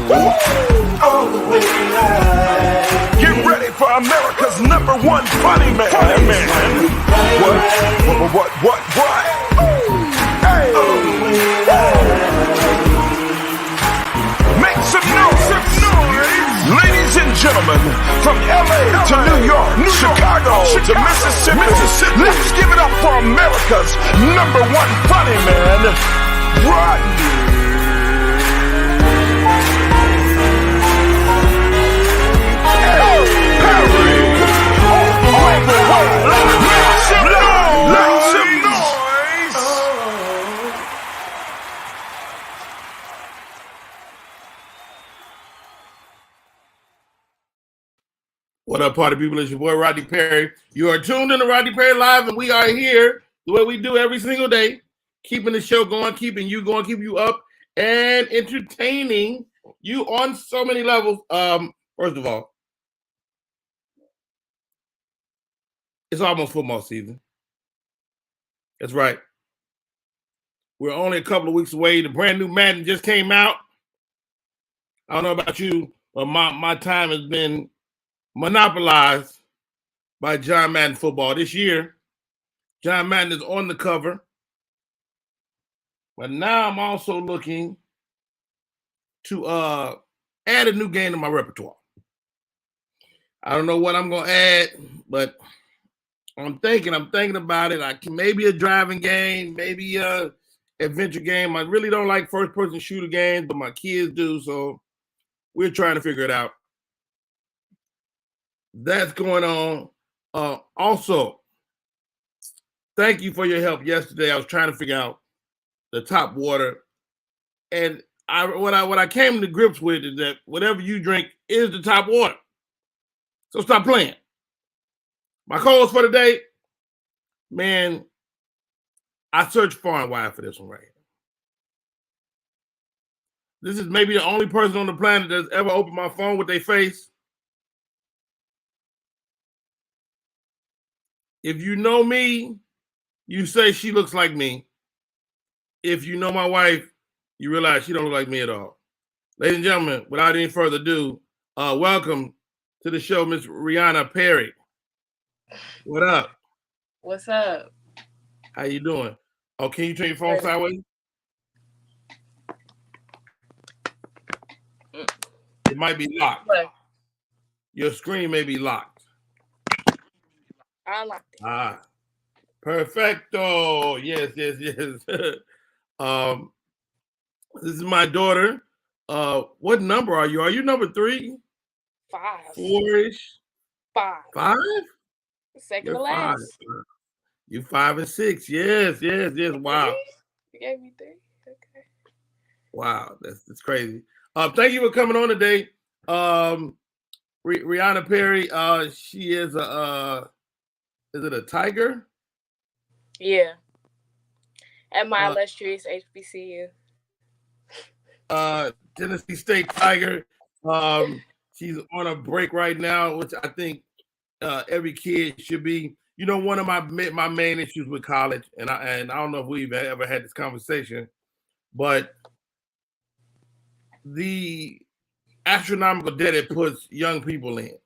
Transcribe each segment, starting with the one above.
All the way live. Get ready for America's #1 funny man. What? Hey. All the way live. Make some noise. Ladies and gentlemen, from LA to New York, Chicago to Mississippi, let's give it up for America's #1 funny man, Rodney. What up, party people? It's your boy, Rodney Perry. You are tuned in to Rodney Perry Live, and we are here the way we do every single day, keeping the show going, keeping you going, keeping you up, and entertaining you on so many levels. First of all, it's almost football season. That's right. We're only a couple of weeks away. The brand new Madden just came out. I don't know about you, but my time has been monopolized by John Madden football. This year, John Madden is on the cover. But now I'm also looking to add a new game to my repertoire. I don't know what I'm going to add, but I'm thinking about it. I can maybe a driving game, maybe a adventure game. I really don't like first-person shooter games, but my kids do, so we're trying to figure it out. That's going on. Also, thank you for your help yesterday. I was trying to figure out the top water, and what I came to grips with is that whatever you drink is the top water. So stop playing. My co-host for today, man, I searched far and wide for this one right here. This is maybe the only person on the planet that's ever opened my phone with their face. If you know me, you say she looks like me. If you know my wife, you realize she don't look like me at all. Ladies and gentlemen, without any further ado, welcome to the show, Miss Rihanna Perry. What up? What's up? How you doing? Oh, can you turn your phone sideways? It might be locked. What? Your screen may be locked. I unlocked it. Perfecto. Yes. This is my daughter. What number are you? Are you number 3? 5. 4-ish? 5. 5? Second to last. You 5 and 6. Yes. Wow. You gave me 3. Okay. Wow, that's crazy. Thank you for coming on today. Rihanna Perry, she is is it a Tiger? Yeah. At my illustrious HBCU. Tennessee State Tiger. She's on a break right now, which I think every kid should be. You know, one of my main issues with college, and I don't know if we've ever had this conversation, but the astronomical debt it puts young people in,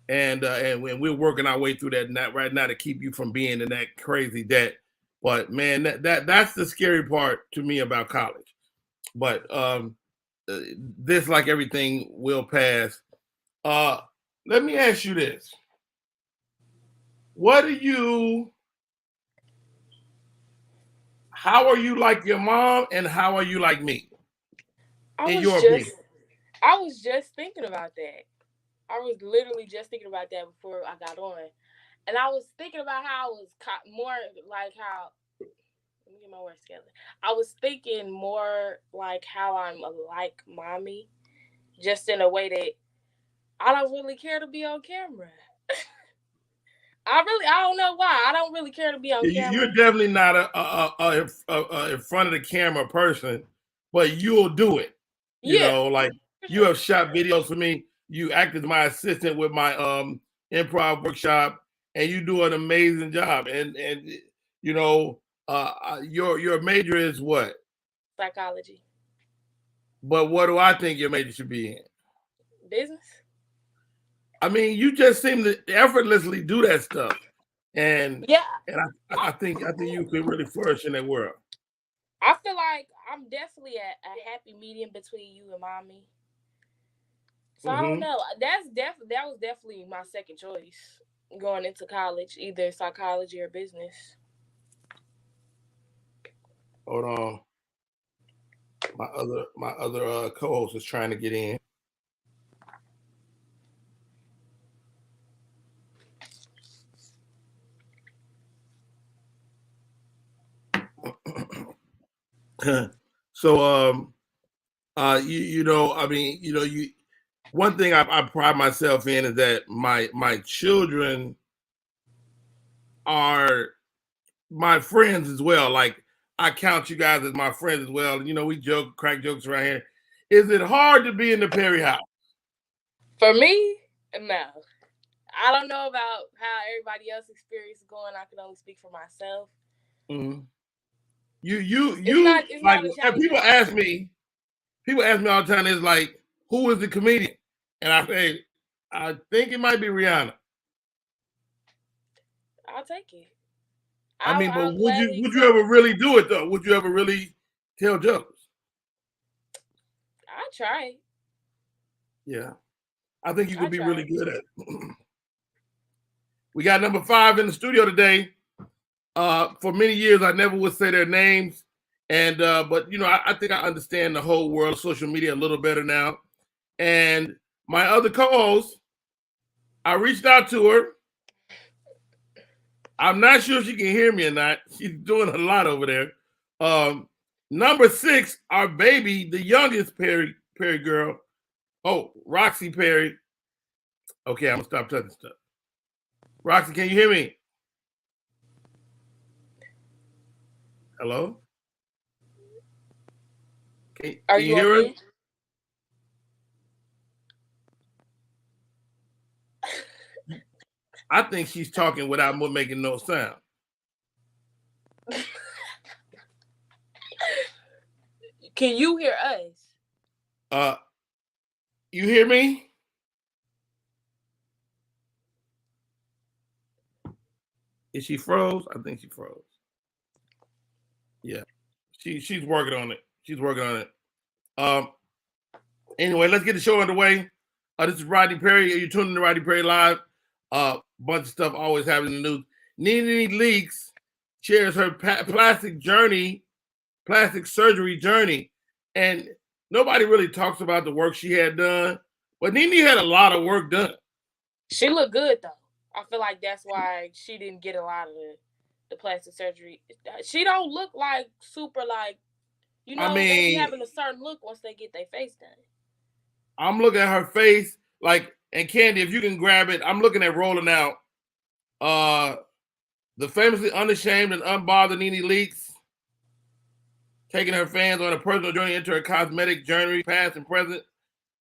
and we're working our way through that right now to keep you from being in that crazy debt. But man, that's the scary part to me about college. But this, like everything, will pass. Let me ask you this: how are you like your mom, and how are you like me? I was just thinking about that. I was literally just thinking about that before I got on. And I was thinking about how I was more like how, let me get my words together. I was thinking more like how I'm like mommy, just in a way that I don't really care to be on camera. I don't know why. I don't really care to be on camera. You're definitely not a in front of the camera person, but you'll do it. You know, like you have shot videos for me. You act as my assistant with my improv workshop, and you do an amazing job. And you know, your major is what? Psychology. But what do I think your major should be in? Business. I mean, you just seem to effortlessly do that stuff, and I think you could really flourish in that world. I feel like I'm definitely a happy medium between you and mommy. So I don't know. That was definitely my second choice going into college, either psychology or business. Hold on. My other co-host is trying to get in. So you know, I mean, you know, one thing I pride myself in is that my children are my friends as well. Like, I count you guys as my friends as well. You know, we crack jokes around here. Is it hard to be in the Perry house? For me, no. I don't know about how everybody else experience is going. I can only speak for myself. Mm-hmm. It's like, not people ask me all the time, it's like, who is the comedian? And I say, I think it might be Rihanna. I'll take it. I mean, but would you ever really do it though? Would you ever really tell jokes? I try. Yeah, I think you could be really good at it. We got number 5 in the studio today. For many years, I never would say their names, and but you know, I think I understand the whole world of social media a little better now. And my other co-host, I reached out to her. I'm not sure if she can hear me or not. She's doing a lot over there. Number 6, our baby, the youngest Perry girl. Oh, Roxy Perry. Okay, I'm gonna stop touching stuff. Roxy, can you hear me? Hello? Can you hear her? I think she's talking without making no sound. Can you hear us? You hear me? Is she froze? I think she froze. Yeah. She's working on it. Anyway, let's get the show underway. This is Rodney Perry. You're tuning to Rodney Perry Live. Bunch of stuff always happening in the news. Nene Leakes shares her plastic surgery journey, and nobody really talks about the work she had done. But Nene had a lot of work done. She looked good though. I feel like that's why she didn't get a lot of the plastic surgery. She don't look like super like, you know, they be having a certain look once they get their face done. I'm looking at her face, like, and Candy, if you can grab it, I'm looking at rolling out. The famously unashamed and unbothered Nene Leakes taking her fans on a personal journey into her cosmetic journey, past and present.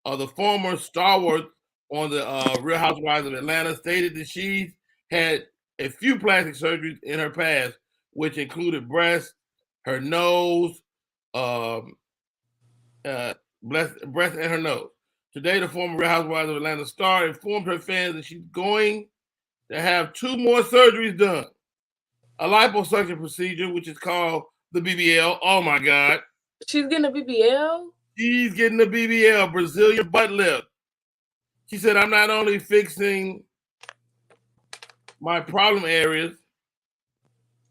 The former stalwart on the Real Housewives of Atlanta stated that she had a few plastic surgeries in her past, which included breast, her nose, breast and her nose. Today, the former Real Housewives of Atlanta star informed her fans that she's going to have 2 more surgeries done. A liposuction procedure, which is called the BBL. Oh my God. She's getting a BBL? She's getting a BBL, Brazilian butt lift. She said, I'm not only fixing my problem areas,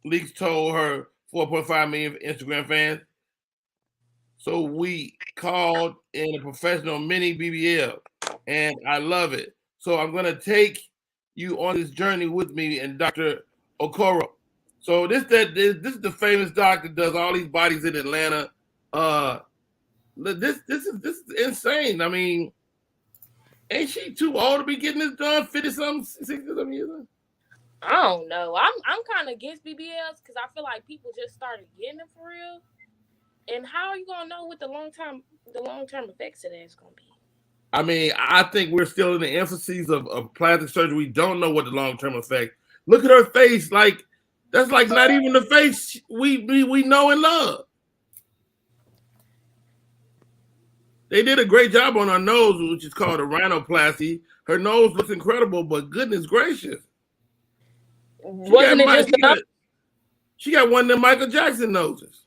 Leakes told her 4.5 million Instagram fans. So we called in a professional mini BBL, and I love it. So I'm going to take you on this journey with me and Dr. Okoro. So this is the famous doctor that does all these bodies in Atlanta. This is insane. I mean, ain't she too old to be getting this done? 50-something, 60-something years old? I don't know. I'm kind of against BBLs because I feel like people just started getting them for real. And how are you gonna know what the long term effects of that is gonna be? I mean, I think we're still in the infancies of plastic surgery. We don't know what the long term effect. Look at her face, like that's like not even the face we know and love. They did a great job on her nose, which is called a rhinoplasty. Her nose looks incredible, but goodness gracious. Wasn't it just the nose? She got one of them Michael Jackson noses.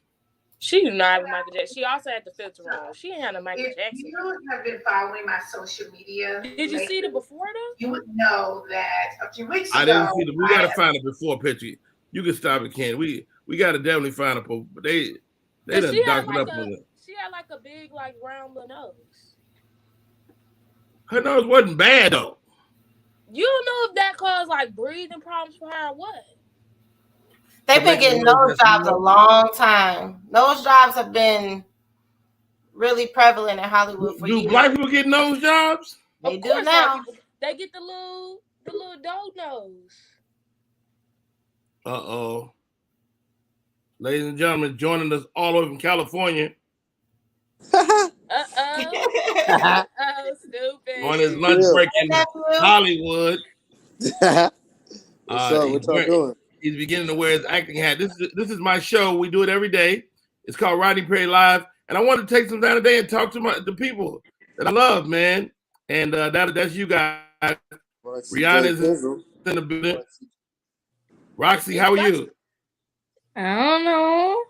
She did not have a Michael Jackson. She also had the filter on. She didn't have a Michael Jackson. If you have been following my social media, did you see it before though? You would know that a few weeks ago. I didn't see it. We gotta find a before picture. You can stop it, Ken. We gotta definitely find a. But they done doctored up on it. She had like a big, like round little nose. Her nose wasn't bad though. You don't know if that caused like breathing problems for her or what? They've been getting nose jobs a long time. Nose jobs have been really prevalent in Hollywood for years. Do black people get nose jobs? They do now. They get the little dog nose. Uh-oh. Ladies and gentlemen, joining us all over from California. Stupid. On his lunch break in Hollywood. What's up? What y'all doing? He's beginning to wear his acting hat. This is my show. We do it every day. It's called Rodney Perry Live. And I want to take some time today and talk to the people that I love, man. And that's you guys. Rihanna's in the building. Roxy, how are you? I don't know.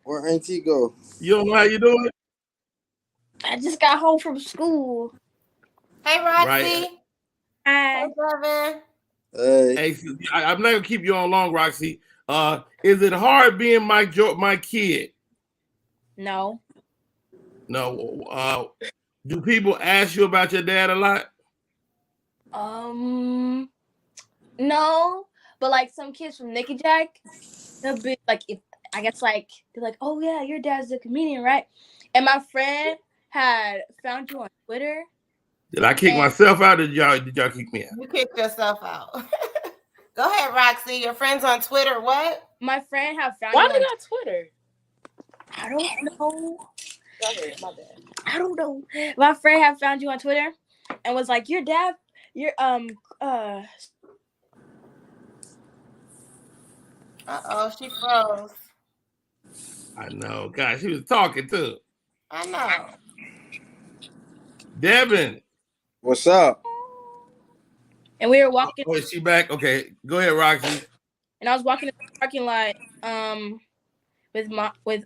Where Auntie go? You don't know how you doing? I just got home from school. Hey, Roxy. Right. Hi. Hey, Devin. Hey, I'm not gonna keep you on long, Roxy. Is it hard being my kid? No. No. Do people ask you about your dad a lot? No, but like some kids from Nick and Jack, they'll be like, if I guess like they're like, oh yeah, your dad's a comedian, right? And my friend had found you on Twitter. Did I kick myself out? Or did y'all kick me out? You kicked yourself out. Go ahead, Roxy. Your friends on Twitter, what? My friend had found Why you do on you got Twitter? I don't know. Go ahead, my bad. I don't know. My friend had found you on Twitter and was like, your dad, your Uh-oh, she froze. I know. God, she was talking too. I know. Devin. What's up? And we were walking. Oh, is she back? Okay, go ahead, Roxy. And I was walking in the parking lot with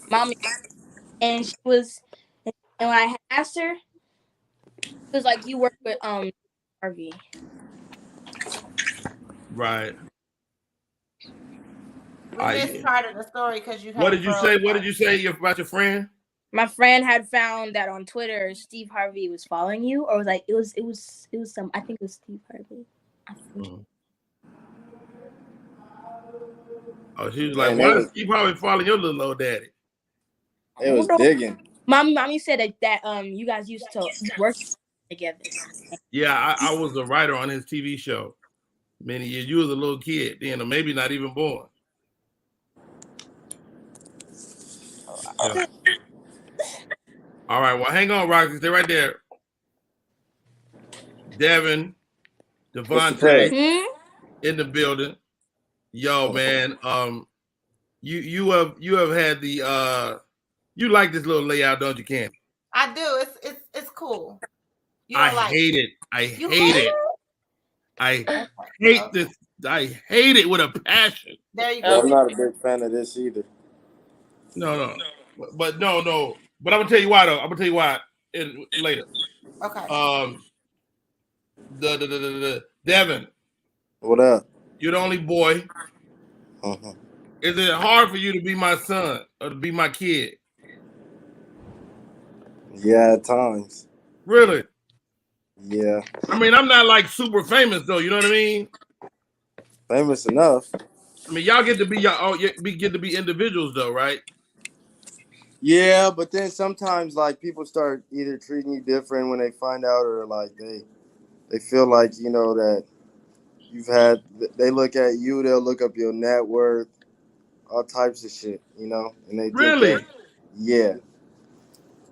mommy, and she was, and when I asked her, it was like, you work with Harvey. Right. We missed part of the story because you. What did you say? What did you say about your friend? My friend had found that on Twitter, Steve Harvey was following you, or was like it was some. I think it was Steve Harvey. Oh, she was like, "Why does Steve Harvey follow your little old daddy?" It was digging. Mommy said that you guys used to work together. Yeah, I was a writer on his TV show many years. You was a little kid, then, or maybe not even born. Yeah. All right, well, hang on, Roxy. Stay right there. Devin, Devontae in the building. Yo, man, you have had the you like this little layout, don't you, Candy? I do. It's cool. I hate it. I hate it. I hate this. I hate it with a passion. There you go. I'm not a big fan of this either. No. But no. But I'm gonna tell you why though. I'm gonna tell you why later. Okay. The Devin. What up? You're the only boy. Uh-huh. Is it hard for you to be my son or to be my kid? Yeah, at times. Really? Yeah. I mean, I'm not like super famous though. You know what I mean? Famous enough. I mean, y'all get to be get to be individuals though, right? Yeah, but then sometimes like people start either treating you different when they find out, or like they feel like, you know, that they look at you, they'll look up your net worth, all types of shit, you know, and they really, think that, yeah,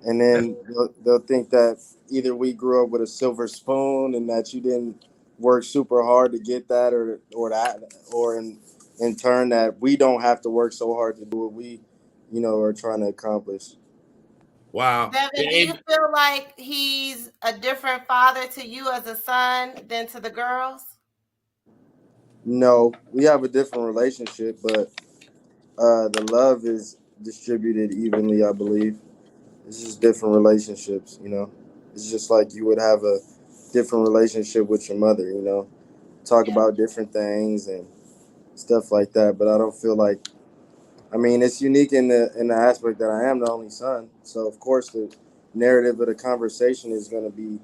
and then they'll think that either we grew up with a silver spoon and that you didn't work super hard to get that, or in turn that we don't have to work so hard to do what we, you know, are trying to accomplish. Wow. Devin, do you feel like he's a different father to you as a son than to the girls? No, we have a different relationship, but the love is distributed evenly, I believe. It's just different relationships, you know. It's just like you would have a different relationship with your mother, you know. Talk about different things and stuff like that, but I don't feel like, I mean, it's unique in the aspect that I am the only son. So of course the narrative of the conversation is going to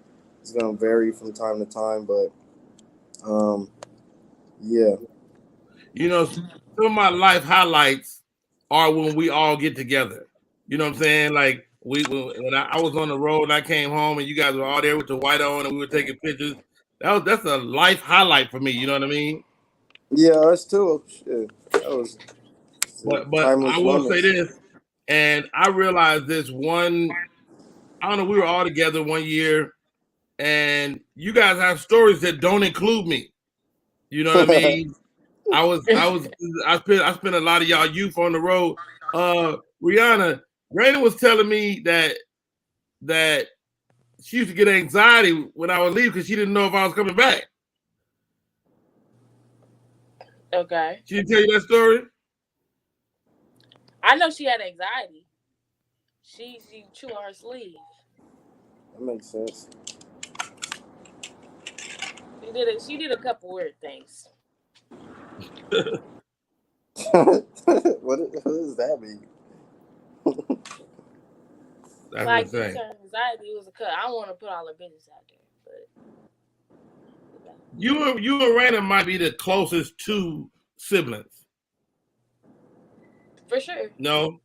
vary from time to time, but yeah. You know, some of my life highlights are when we all get together. You know what I'm saying? Like when I was on the road and I came home and you guys were all there with the white on and we were taking pictures. That's a life highlight for me. You know what I mean? Yeah, us too. Shit. That was But I timeless will say moments. this, and I realized this one. I don't know. We were all together one year, and you guys have stories that don't include me. You know what I mean? I spent a lot of y'all youth on the road. Rihanna, Raina was telling me that she used to get anxiety when I would leave because she didn't know if I was coming back. Okay. She didn't tell you that story? I know she had anxiety. She chew on her sleeve. That makes sense. She did a couple weird things. What does that mean? That's like insane. anxiety was a cut. I don't want to put all the business out there, but You and Raina might be the closest two siblings. for sure. No,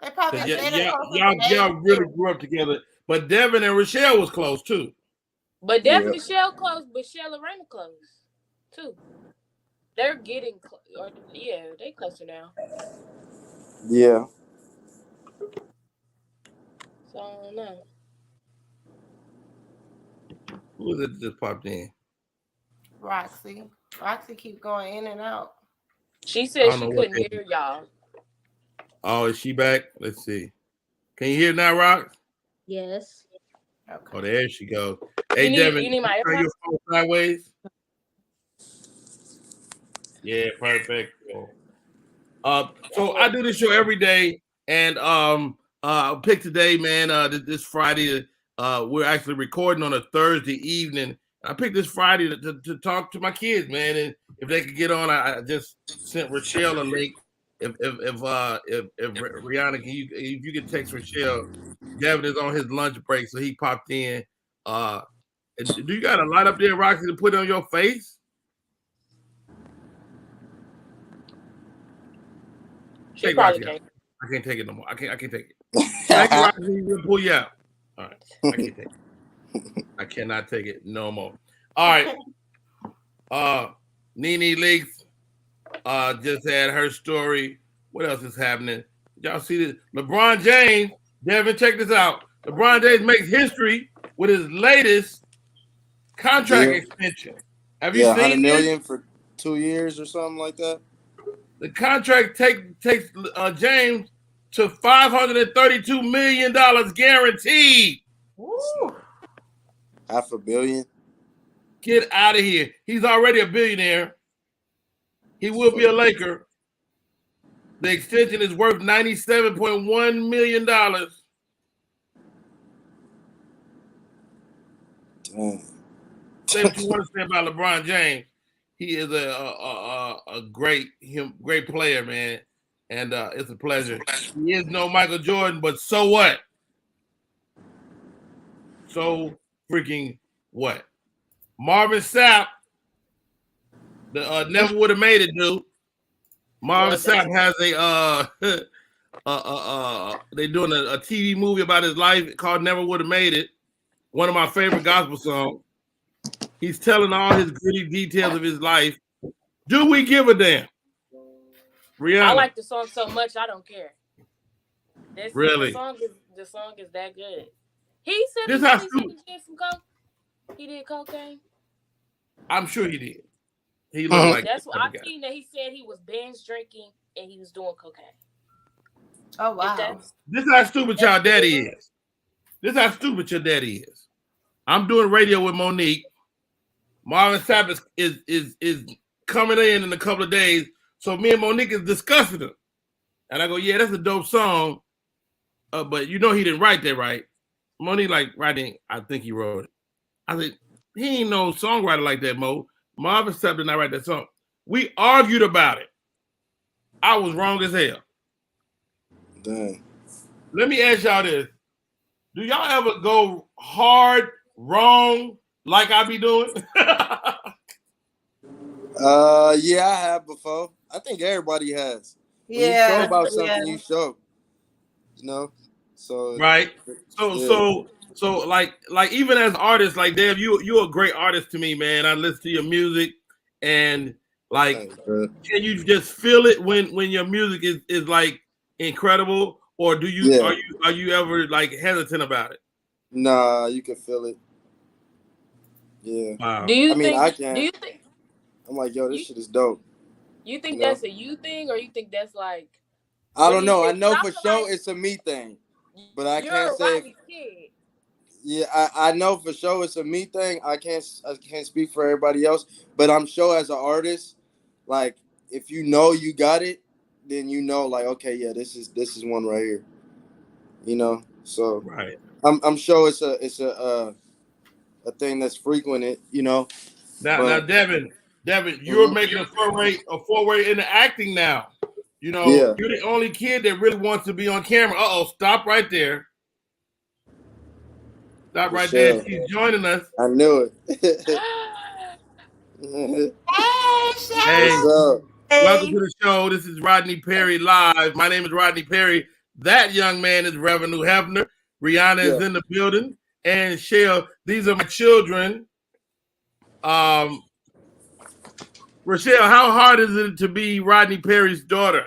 They probably because they're the closest y'all age really too. grew up together. But Devin and Rochelle was close too. But Yeah. definitely Shell close, but Shell and Raina close too. They're getting they closer now. Yeah. So I don't know. Who was it that just popped in? Roxy. Roxy keep going in and out. She I said don't she know what couldn't they. hear y'all. Oh, is she back? Let's see. Can you hear now, Rock? Yes. Okay. Oh, there she goes. Hey, Devin, You need my turn AirPods? your phone sideways. Yeah, perfect. So I do this show every day, and I'll pick today, man. This Friday, we're actually recording on a Thursday evening. I picked this Friday to talk to my kids, man, and if they could get on, I just sent Rochelle a link. If Rihanna, if you could text Rochelle, Devin is on his lunch break, so he popped in. And do you got a light up there, Roxy, to put on your face? She Take probably Roxy out. can't. I can't take it no more. I can't take it. Thank you, Roxy. We'll pull you out. All right. I can't take it. I cannot take it no more. All right. Nene Leaks just had her story. What else is happening? Y'all see this? LeBron James, Devin, check this out. LeBron James makes history with his latest contract extension. Have you Yeah, seen 100 this? million for 2 years or something like that. The contract takes James to $532 million guaranteed. Woo. $500 million. Get out of here. He's already a billionaire. He will be a Laker. The extension is worth $97.1 million. Damn. Say what you want to say about LeBron James. He is a great player, man. And it's a pleasure. He is no Michael Jordan, but so what? So freaking what? Marvin Sapp, the never would have made it, dude. Marvin Sapp has they're doing a TV movie about his life called Never Would Have Made It. One of my favorite gospel songs. He's telling all his gritty details of his life. Do we give a damn? Rihanna. I like the song so much I don't care. Really? The song is that good. He said This he did some coke. He did cocaine. I'm sure he did. He looked like that's what I've seen that he said he was binge drinking and he was doing cocaine. Oh wow. This is how stupid y'all daddy is. This is how stupid your daddy is. I'm doing radio with Monique. Marvin Sapp is coming in a couple of days. So me and Monique is discussing it. And I go, yeah, that's a dope song. But you know he didn't write that, right? Monique like writing, I think he wrote it. I said, he ain't no songwriter like that, Mo. Marvin Sapp did not write that song. We argued about it. I was wrong as hell. Dang. Let me ask y'all this. Do y'all ever go hard wrong like I be doing? Yeah, I have before. I think everybody has. When you Yeah. show about something, you show. You know? So right. So like even as artists, like Dave, you're a great artist to me, man. I listen to your music and like thanks, bro. can you just feel it when your music is like incredible, or do you are you ever like hesitant about it? Nah, you can feel it. Yeah. Wow. Do you I mean, think? I can. Do you think? I'm like, yo, this shit is dope. You think You know? that's a you thing, or you think that's like? I don't know. I think? know 'Cause I for feel sure like it's a me thing, but I you're can't a say. Rodney kid. Yeah, I know for sure it's a me thing. I can't speak for everybody else, but I'm sure as an artist, like if you know you got it, then you know like okay, yeah, this is one right here. You know, so Right. I'm sure it's a thing that's frequented. You know, Now, but Devin, you're making a foray into acting now. You know, yeah, you're the only kid that really wants to be on camera. Stop right there. Stop right there. Rochelle, She's joining us. I knew it. Hey, Hey, What's Shay. up? welcome to the show. This is Rodney Perry live. My name is Rodney Perry. That young man is Revenue Hefner. Rihanna is Yeah. in the building. And Shell, these are my children. Rochelle, how hard is it to be Rodney Perry's daughter?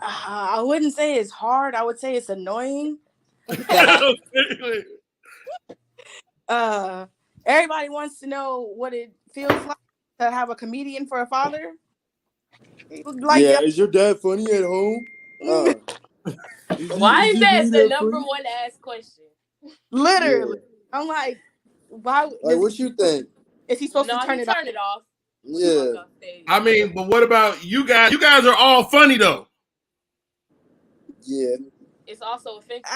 I wouldn't say it's hard. I would say it's annoying. Everybody wants to know what it feels like to have a comedian for a father. Like, Yeah, is your dad funny at home? Why is that really the that number funny? one asked question? literally, Yeah. I'm like, why? Like, what you think? Is he supposed to No, turn he it off? turned it off. Yeah. I mean, but what about you guys? You guys are all funny though. Yeah. It's also offensive.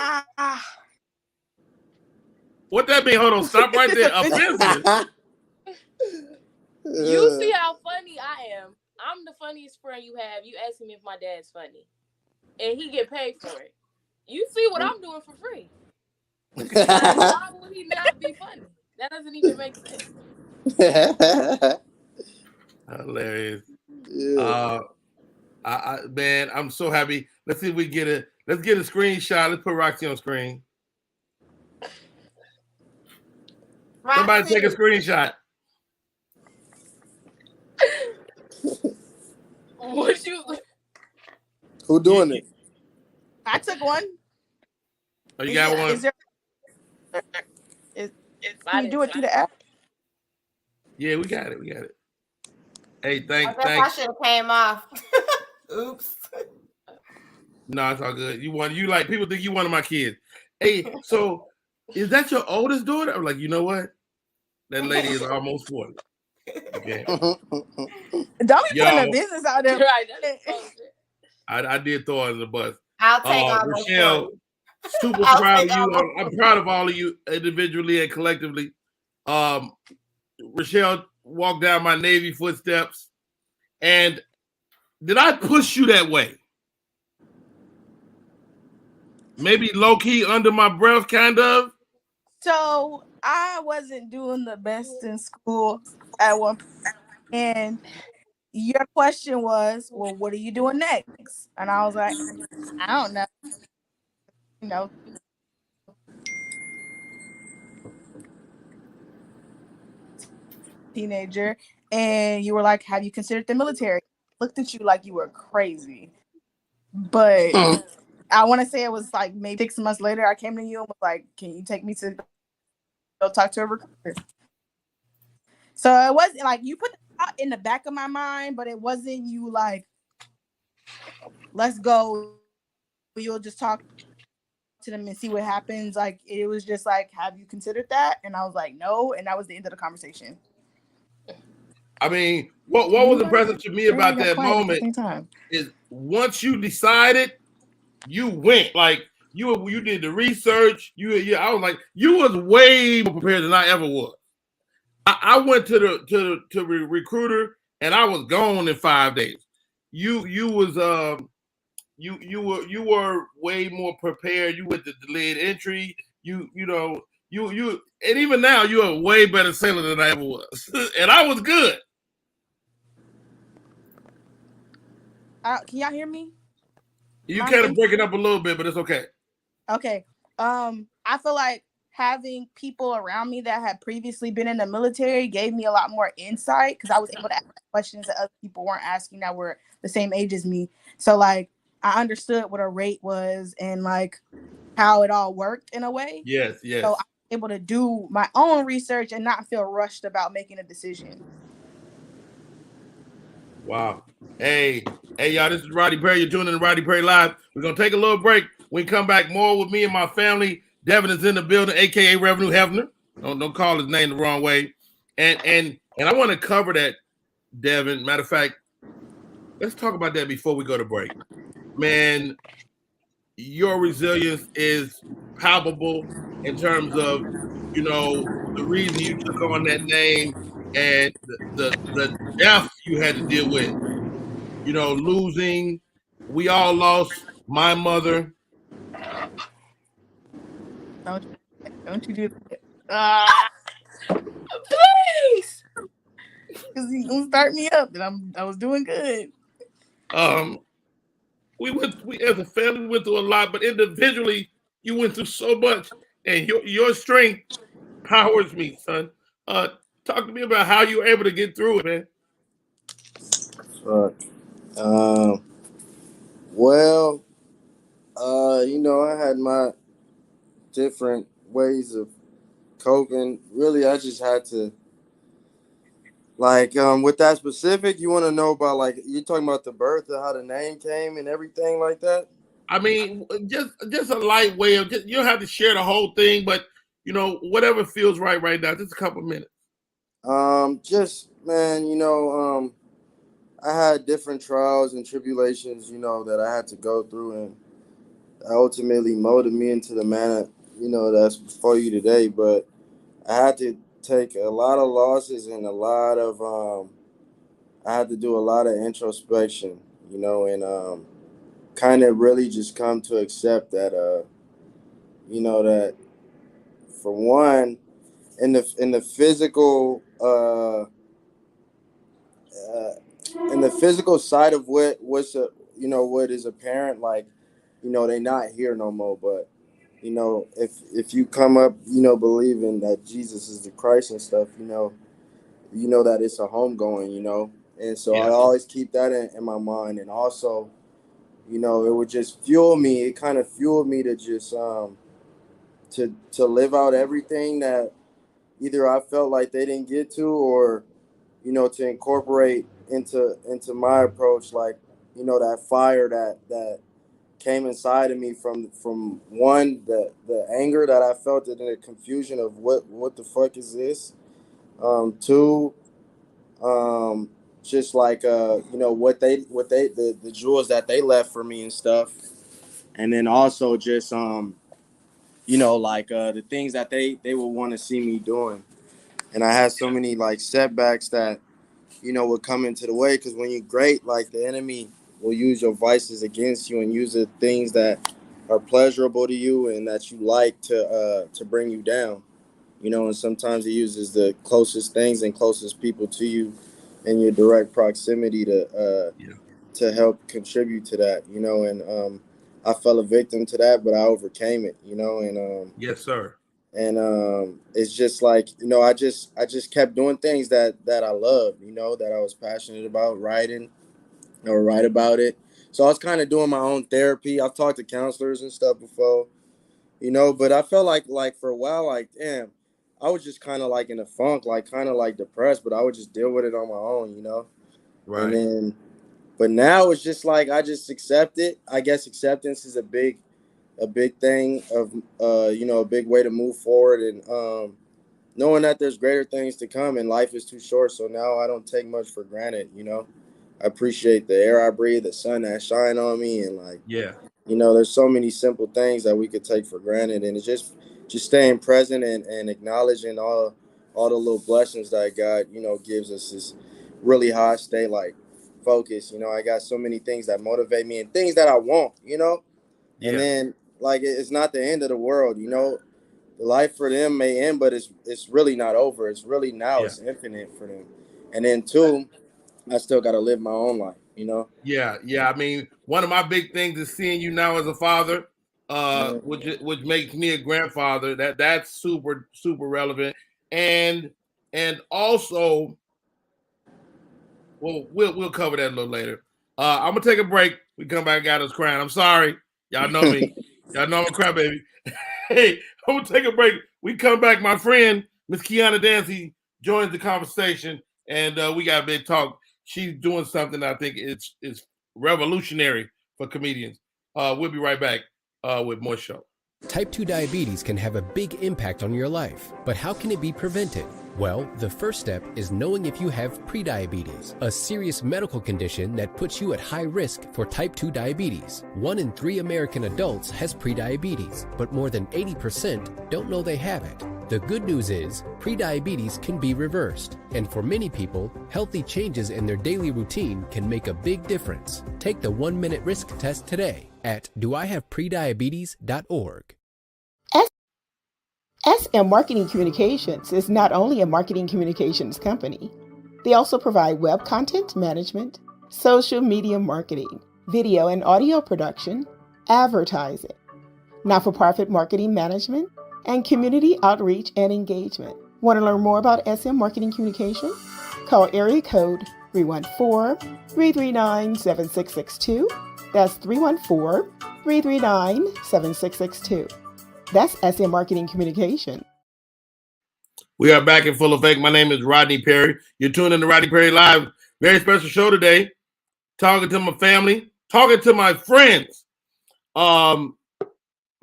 What that mean? Hold on, stop right there. Offensive. You see how funny I am. I'm the funniest friend you have. You ask me if my dad's funny, and he get paid for it. You see what I'm doing for free. Like, why would he not be funny? That doesn't even make sense. Hilarious. Yeah. Man, I'm so happy. Let's see if we get it. Let's get a screenshot. Let's put Roxy on screen. Roxy. Somebody take a screenshot. What you? Who doing it? I took one. Oh, you got one? Can you do it through the app? Yeah, we got it. We got it. Hey, thanks. I should have came off. Oops. No, it's all good. You like people think you one of my kids. Hey, so is that your oldest daughter? I'm like, you know what? That lady is almost 40. Okay. Don't be putting the business out there. Right. I did throw her in the bus. I'll take Rochelle, super proud of you. I'm proud of all of you individually and collectively. Rochelle walked down my Navy footsteps. And did I push you that way? Maybe low-key under my breath, kind of? So I wasn't doing the best in school at one point. And your question was, well, what are you doing next? And I was like, I don't know. You know. Teenager. And you were like, have you considered the military? Looked at you like you were crazy. But I want to say it was like maybe 6 months later, I came to you and was like, can you take me to go talk to a recruiter? So it wasn't like you put the thought in the back of my mind, but it wasn't you like, let's go you'll just talk to them and see what happens. Like, it was just like, have you considered that? And I was like, no. And that was the end of the conversation. I mean, what was impressive to me about that moment time is once you decided, you went. Like you did the research. I was like, you was way more prepared than I ever was. I went to the recruiter and I was gone in 5 days. You were way more prepared. You went to delayed entry. You and even now you're a way better sailor than I ever was. And I was good. Can y'all hear me? You kind of break it up a little bit, but it's okay. Okay. I feel like having people around me that had previously been in the military gave me a lot more insight because I was able to ask questions that other people weren't asking that were the same age as me. So like I understood what a rate was and like how it all worked in a way. Yes. So I was able to do my own research and not feel rushed about making a decision. Wow. Hey, y'all, this is Rodney Perry. You're tuning in to Rodney Perry Live. We're going to take a little break. We come back more with me and my family. Devin is in the building, a.k.a. Revenue Hefner. Don't call his name the wrong way. And I want to cover that, Devin. Matter of fact, let's talk about that before we go to break. Man, your resilience is palpable in terms of, the reason you took on that name and the death you had to deal with. Losing. We all lost. My mother. Don't you do that. Please. Because he's gonna start me up and I was doing good. We as a family went through a lot, but individually you went through so much, and your strength powers me, son. Talk to me about how you were able to get through it, man. Well, I had my different ways of coping. Really, I just had to, like, with that specific, you want to know about, like, you're talking about the birth and how the name came and everything like that? I mean, just a light way of, you don't have to share the whole thing, but, whatever feels right now, just a couple minutes. Just, man, I had different trials and tribulations, that I had to go through, and ultimately molded me into the man, that's before you today. But I had to take a lot of losses and I had to do a lot of introspection, and kind of really just come to accept that, that for one, in the physical, in the physical side of what is apparent, like, they not here no more. But if you come up, believing that Jesus is the Christ and stuff, that it's a homegoing, and so I always keep that in my mind. And also, it would just fuel me. It kind of fueled me to just to live out everything that either I felt like they didn't get to, or to incorporate into my approach, like, that fire that came inside of me from one, the anger that I felt, and the confusion of what the fuck is this. Two, just like what the jewels that they left for me and stuff, and then also just like the things that they would want to see me doing. And I had so many like setbacks that would come into the way, because when you're great, like, the enemy will use your vices against you and use the things that are pleasurable to you and that you like to bring you down. And sometimes he uses the closest things and closest people to you in your direct proximity to help contribute to that. And I fell a victim to that, but I overcame it. And yes, sir. And it's just like, I just kept doing things that I love, that I was passionate about, writing or write about it. So I was kind of doing my own therapy. I've talked to counselors and stuff before, but I felt like for a while, like, damn, I was just kind of like in a funk, like kind of like depressed, but I would just deal with it on my own, Right. And then, But now it's just like I just accept it. I guess acceptance is a big thing of a big way to move forward, and knowing that there's greater things to come and life is too short. So now I don't take much for granted. I appreciate the air I breathe, the sun that shine on me, and there's so many simple things that we could take for granted, and it's just staying present and acknowledging all the little blessings that God gives us is really how I stay like focused. I got so many things that motivate me and things that I want. And then like it's not the end of the world. The life for them may end, but it's really not over. It's really now. It's infinite for them. And then two, I still got to live my own life. Yeah. I mean, one of my big things is seeing you now as a father, which makes me a grandfather. That's super relevant, and also, well, we'll cover that a little later. I'm gonna take a break. We come back, got us crying. I'm sorry, y'all know me. Y'all know I'm a crybaby. Hey, I'm gonna take a break. We come back. My friend Miss Kiana Dancy joins the conversation, and we got a big talk. She's doing something I think is revolutionary for comedians. We'll be right back with more show. Type 2 diabetes can have a big impact on your life, but how can it be prevented? Well, the first step is knowing if you have prediabetes, a serious medical condition that puts you at high risk for type 2 diabetes. 1 in 3 American adults has prediabetes, but more than 80% don't know they have it. The good news is, prediabetes can be reversed, and for many people, healthy changes in their daily routine can make a big difference. Take the 1-minute risk test today at doihaveprediabetes.org. SM Marketing Communications is not only a marketing communications company. They also provide web content management, social media marketing, video and audio production, advertising, not-for-profit marketing management, and community outreach and engagement. Want to learn more about SM Marketing Communication? Call area code 314-339-7662. That's 314-339-7662. That's SM Marketing Communication. We are back in full effect. My name is Rodney Perry. You're tuned in to Rodney Perry Live. Very special show today. Talking to my family, talking to my friends. My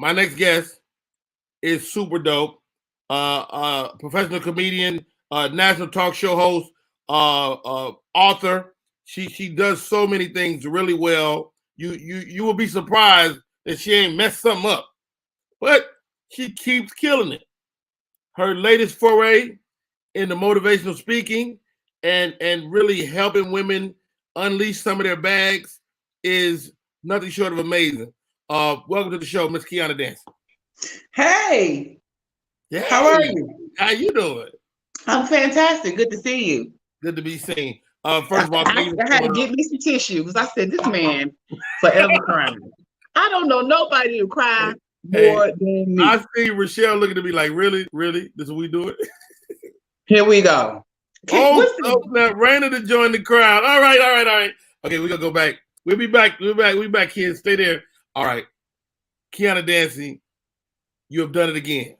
next guest is super dope. Professional comedian, national talk show host, author. She does so many things really well. You will be surprised that she ain't messed something up, but she keeps killing it. Her latest foray into motivational speaking and really helping women unleash some of their bags is nothing short of amazing. Welcome to the show, Miss Kiana Dancy. Hey. Yeah. How are you? How you doing? I'm fantastic. Good to see you. Good to be seen. First of all, I had to get me some tissue because I said this man forever crying. I don't know nobody who cry more than me. I see Rochelle looking at me like, really? This is what we doing? Here we go. Now Raina to join the crowd. All right. Okay, we're gonna go back. We'll be back, kids. Stay there. All right. Kiana Dancy, you have done it again.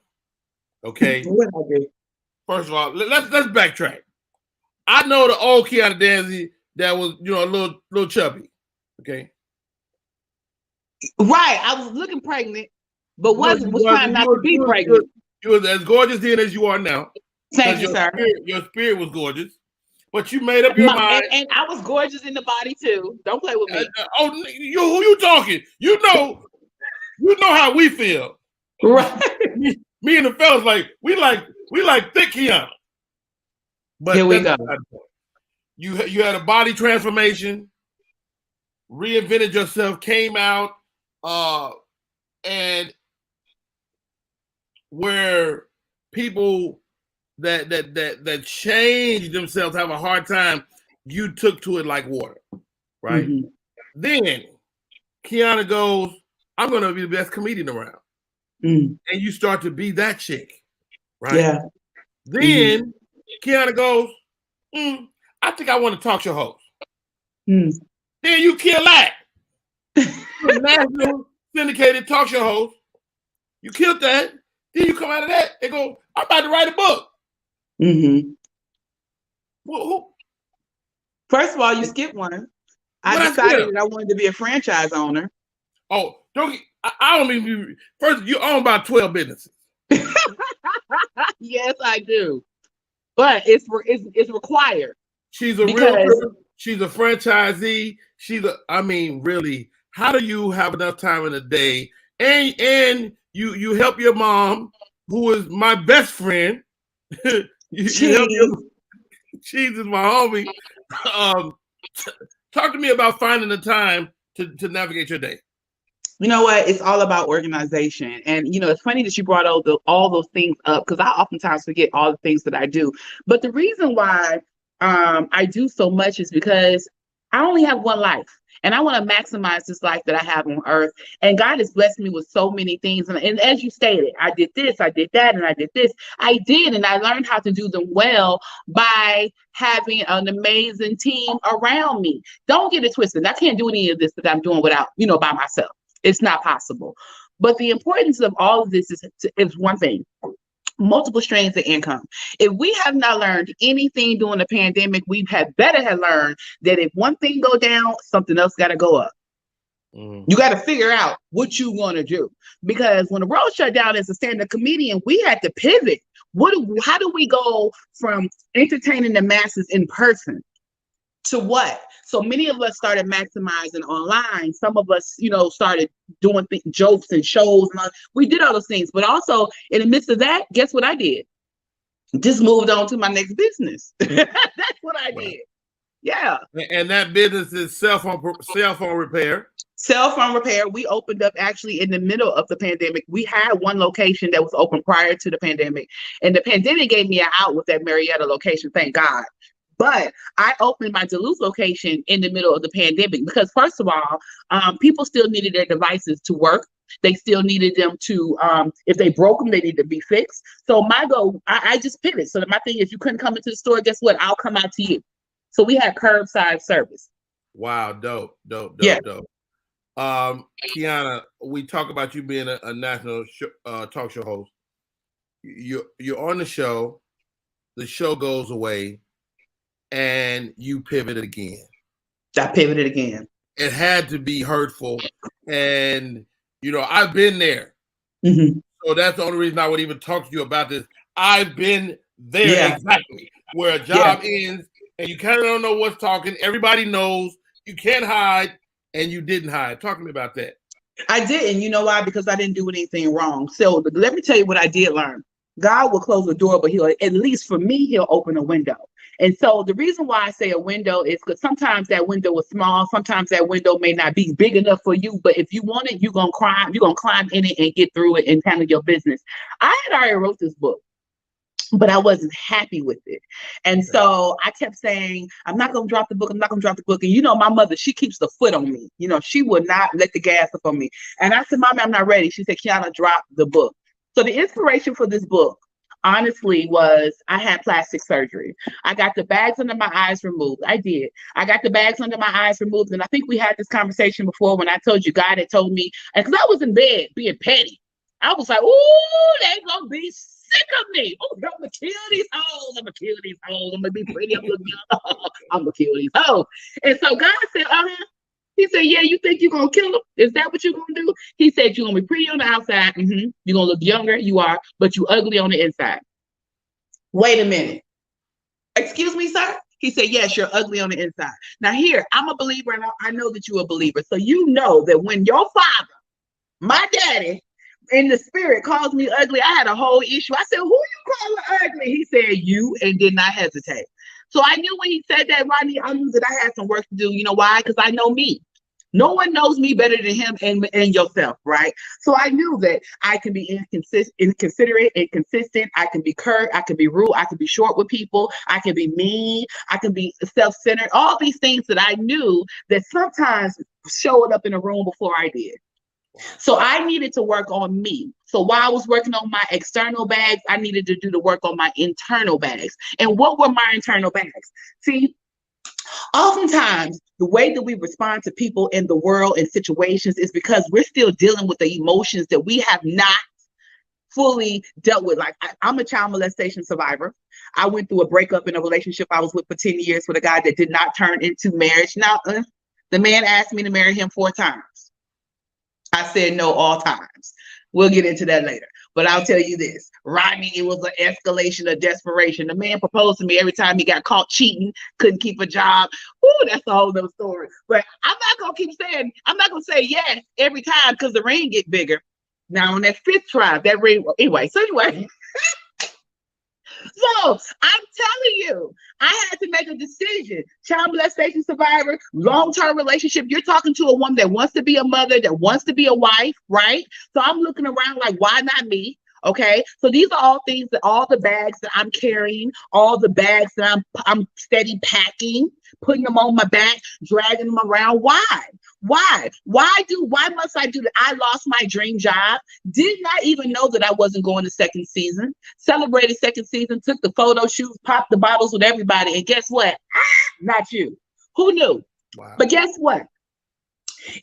Okay. First of all, let's backtrack. I know the old Kiana Dancy that was, a little chubby. Okay. Right. I was looking pregnant, but was trying not to be pregnant. You was as gorgeous then as you are now. Thank you, sir. Your spirit was gorgeous, but you made up your mind. And I was gorgeous in the body too. Don't play with me. Who you talking? You know how we feel. Right. Me and the fellas we like thick Kiana. But here we go. You had a body transformation, reinvented yourself, came out, and where people that change themselves have a hard time, you took to it like water, right? Mm-hmm. Then Kiana goes, I'm gonna be the best comedian around. And you start to be that chick, right? Yeah. Then Kiana goes, I think I want to talk show host. Then you kill that. National syndicated talk show host. You killed that. Then you come out of that and go, I'm about to write a book. First of all, you skipped one. I decided that I wanted to be a franchise owner. Oh, I don't mean first. You own about 12 businesses. Yes, I do, but it's required. She's a realtor. She's a franchisee. I mean, really, how do you have enough time in a day? And you help your mom, who is my best friend. you help Cheese is my homie. Talk to me about finding the time to navigate your day. You know what? It's all about organization. And, it's funny that you brought all those things up, because I oftentimes forget all the things that I do. But the reason why I do so much is because I only have one life. And I want to maximize this life that I have on earth. And God has blessed me with so many things. And as you stated, I did this, I did that, and I did this. I did, and I learned how to do them well by having an amazing team around me. Don't get it twisted. I can't do any of this that I'm doing without, by myself. It's not possible. But the importance of all of this is one thing: multiple streams of income. If we have not learned anything during the pandemic, we better have learned that if one thing go down, something else got to go up. You got to figure out what you want to do, because when the world shut down, as a stand-up comedian, we had to pivot. How do we go from entertaining the masses in person to what? So many of us started maximizing online. Some of us, started doing jokes and shows. And we did all those things. But also, in the midst of that, guess what I did? Just moved on to my next business. That's what I did. Yeah. And that business is cell phone repair. Cell phone repair. We opened up actually in the middle of the pandemic. We had one location that was open prior to the pandemic. And the pandemic gave me an out with that Marietta location, thank God. But I opened my Duluth location in the middle of the pandemic because, first of all, people still needed their devices to work. They still needed them to, if they broke them, they needed to be fixed. So my goal, I just pivoted. So my thing is, you couldn't come into the store, guess what? I'll come out to you. So we had curbside service. Wow, dope. Kiana, we talk about you being a national talk show host. You're on the show goes away, and you pivoted again. I pivoted again. It had to be hurtful. And, I've been there. Mm-hmm. So that's the only reason I would even talk to you about this. I've been there exactly where a job ends and you kind of don't know what's talking. Everybody knows. You can't hide, and you didn't hide. Talk to me about that. I didn't. You know why? Because I didn't do anything wrong. So let me tell you what I did learn. God will close the door, but at least for me, he'll open a window. And so the reason why I say a window is because sometimes that window is small. Sometimes that window may not be big enough for you, but if you want it, you're going to climb in it and get through it and handle your business. I had already wrote this book, but I wasn't happy with it. And so I kept saying, I'm not going to drop the book. I'm not going to drop the book. And my mother, she keeps the foot on me. She would not let the gas up on me. And I said, Mommy, I'm not ready. She said, Kiana, drop the book. So the inspiration for this book, honestly, was I had plastic surgery. I got the bags under my eyes removed. I did. I got the bags under my eyes removed. And I think we had this conversation before when I told you God had told me, and because I was in bed being petty, I was like, ooh, they're going to be sick of me. Oh, I'm going to kill these hoes. I'm going to kill these hoes. I'm going to be pretty. I'm going to kill these hoes. And so God said, He said, yeah, you think you're going to kill them? Is that what you're going to do? He said, you're going to be pretty on the outside. Mm-hmm. You're going to look younger. You are, but you ugly on the inside. Wait a minute. Excuse me, sir? He said, yes, you're ugly on the inside. Now here, I'm a believer, and I know that you're a believer. So you know that when your father, my daddy, in the spirit calls me ugly, I had a whole issue. I said, who you calling ugly? He said, you, and did not hesitate. So I knew when he said that, Rodney, I knew that I had some work to do. You know why? Because I know me. No one knows me better than him and yourself, right? So I knew that I can be inconsiderate, inconsistent. I can be curt. I can be rude. I can be short with people. I can be mean. I can be self-centered. All these things that I knew that sometimes showed up in a room before I did. So I needed to work on me. So while I was working on my external bags, I needed to do the work on my internal bags. And what were my internal bags? See, oftentimes the way that we respond to people in the world and situations is because we're still dealing with the emotions that we have not fully dealt with. Like I'm a child molestation survivor. I went through a breakup in a relationship I was with for 10 years with a guy that did not turn into marriage. Now, The man asked me to marry him 4 times. I said no all times. We'll get into that later. But I'll tell you this, Rodney, it was an escalation of desperation. The man proposed to me every time he got caught cheating, couldn't keep a job. Ooh, that's a whole other story. But I'm not going to say yes every time because the ring get bigger. Now on that 5th try, that ring, anyway. So I'm telling you, I had to make a decision. Child molestation survivor, long-term relationship. You're talking to a woman that wants to be a mother, that wants to be a wife, right? So I'm looking around like, why not me? Okay, so these are all things that all the bags that I'm carrying, all the bags that I'm steady packing, putting them on my back, dragging them around. Why? Why must I do that? I lost my dream job. Did not even know that I wasn't going to second season. Celebrated second season, took the photo shoots, popped the bottles with everybody. And guess what? Not you. Who knew? Wow. But guess what?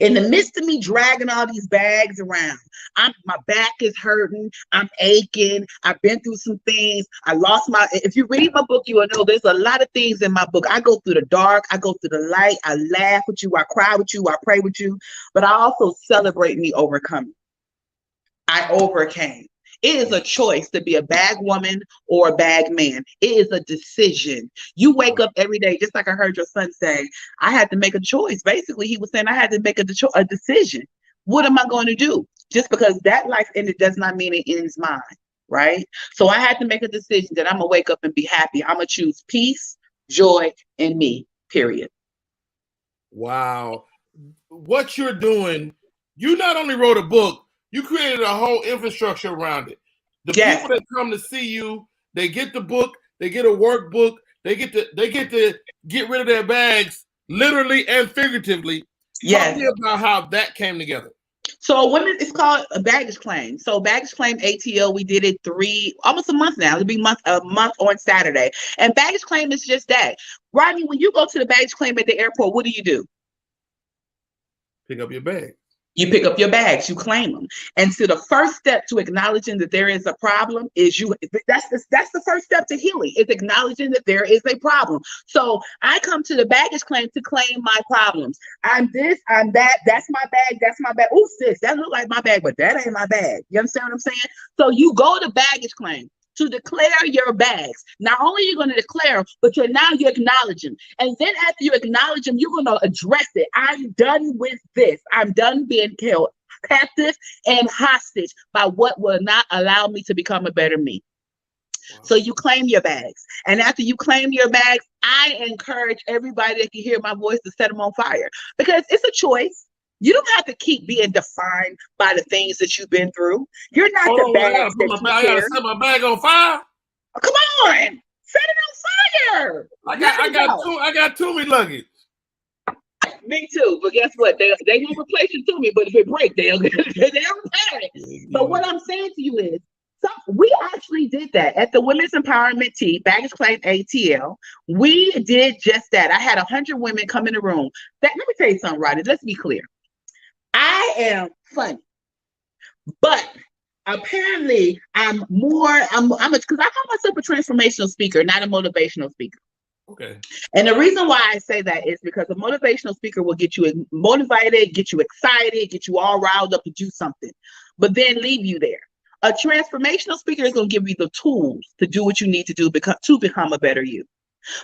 In the midst of me dragging all these bags around, my back is hurting. I'm aching. I've been through some things. If you read my book, you will know there's a lot of things in my book. I go through the dark. I go through the light. I laugh with you. I cry with you. I pray with you. But I also celebrate me overcoming. I overcame. It is a choice to be a bag woman or a bag man. It is a decision. You wake up every day, just like I heard your son say, I had to make a choice. Basically, he was saying I had to make a decision. What am I going to do? Just because that life ended does not mean it ends mine, right? So I had to make a decision that I'm going to wake up and be happy. I'm going to choose peace, joy, and me, period. Wow. What you're doing, you not only wrote a book, you created a whole infrastructure around it. The people that come to see you, they get the book, they get a workbook, they get to get rid of their bags, literally and figuratively. Talk to me about how that came together. So it's called a baggage claim. So baggage claim ATL, we did it almost a month now. It'll be a month on Saturday. And baggage claim is just that. Rodney, when you go to the baggage claim at the airport, what do? Pick up your bag. You pick up your bags, you claim them. And so the first step to acknowledging that there is a problem is that's the first step to healing, is acknowledging that there is a problem. So I come to the baggage claim to claim my problems. I'm this, I'm that, that's my bag, that's my bag. Ooh, sis, that look like my bag, but that ain't my bag. You understand what I'm saying? So you go to baggage claim to declare your bags. Not only are you going to declare them, but you're acknowledging. And then after you acknowledge them, you're going to address it. I'm done with this. I'm done being held captive and hostage by what will not allow me to become a better me. Wow. So you claim your bags. And after you claim your bags, I encourage everybody that can hear my voice to set them on fire, because it's a choice. You don't have to keep being defined by the things that you've been through. You're not the bags that you I gotta set my bag on fire. Oh, come on, set it on fire. I got too many luggage. Me too, but guess what? They won't replace it to me, but if it breaks, they'll repair it. So what I'm saying to you is, we actually did that at the Women's Empowerment Tea, Baggage Claim ATL. We did just that. I had 100 women come in the room. Let me tell you something, Rodney. Let's be clear. I am funny, but apparently I'm because I call myself a transformational speaker, not a motivational speaker. Okay. And the reason why I say that is because a motivational speaker will get you motivated, get you excited, get you all riled up to do something, but then leave you there. A transformational speaker is going to give you the tools to do what you need to do to become a better you.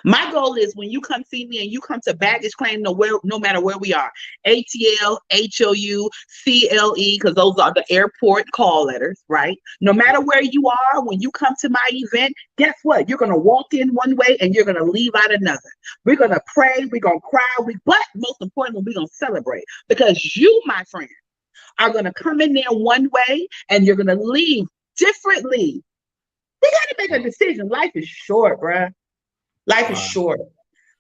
My goal is when you come see me and you come to baggage claim, no matter where we are, ATL, HOU, CLE, because those are the airport call letters, right? No matter where you are, when you come to my event, guess what? You're going to walk in one way and you're going to leave out another. We're going to pray, we're going to cry, but most importantly, we're going to celebrate, because you, my friend, are going to come in there one way and you're going to leave differently. We got to make a decision. Life is short, bruh. Life is short.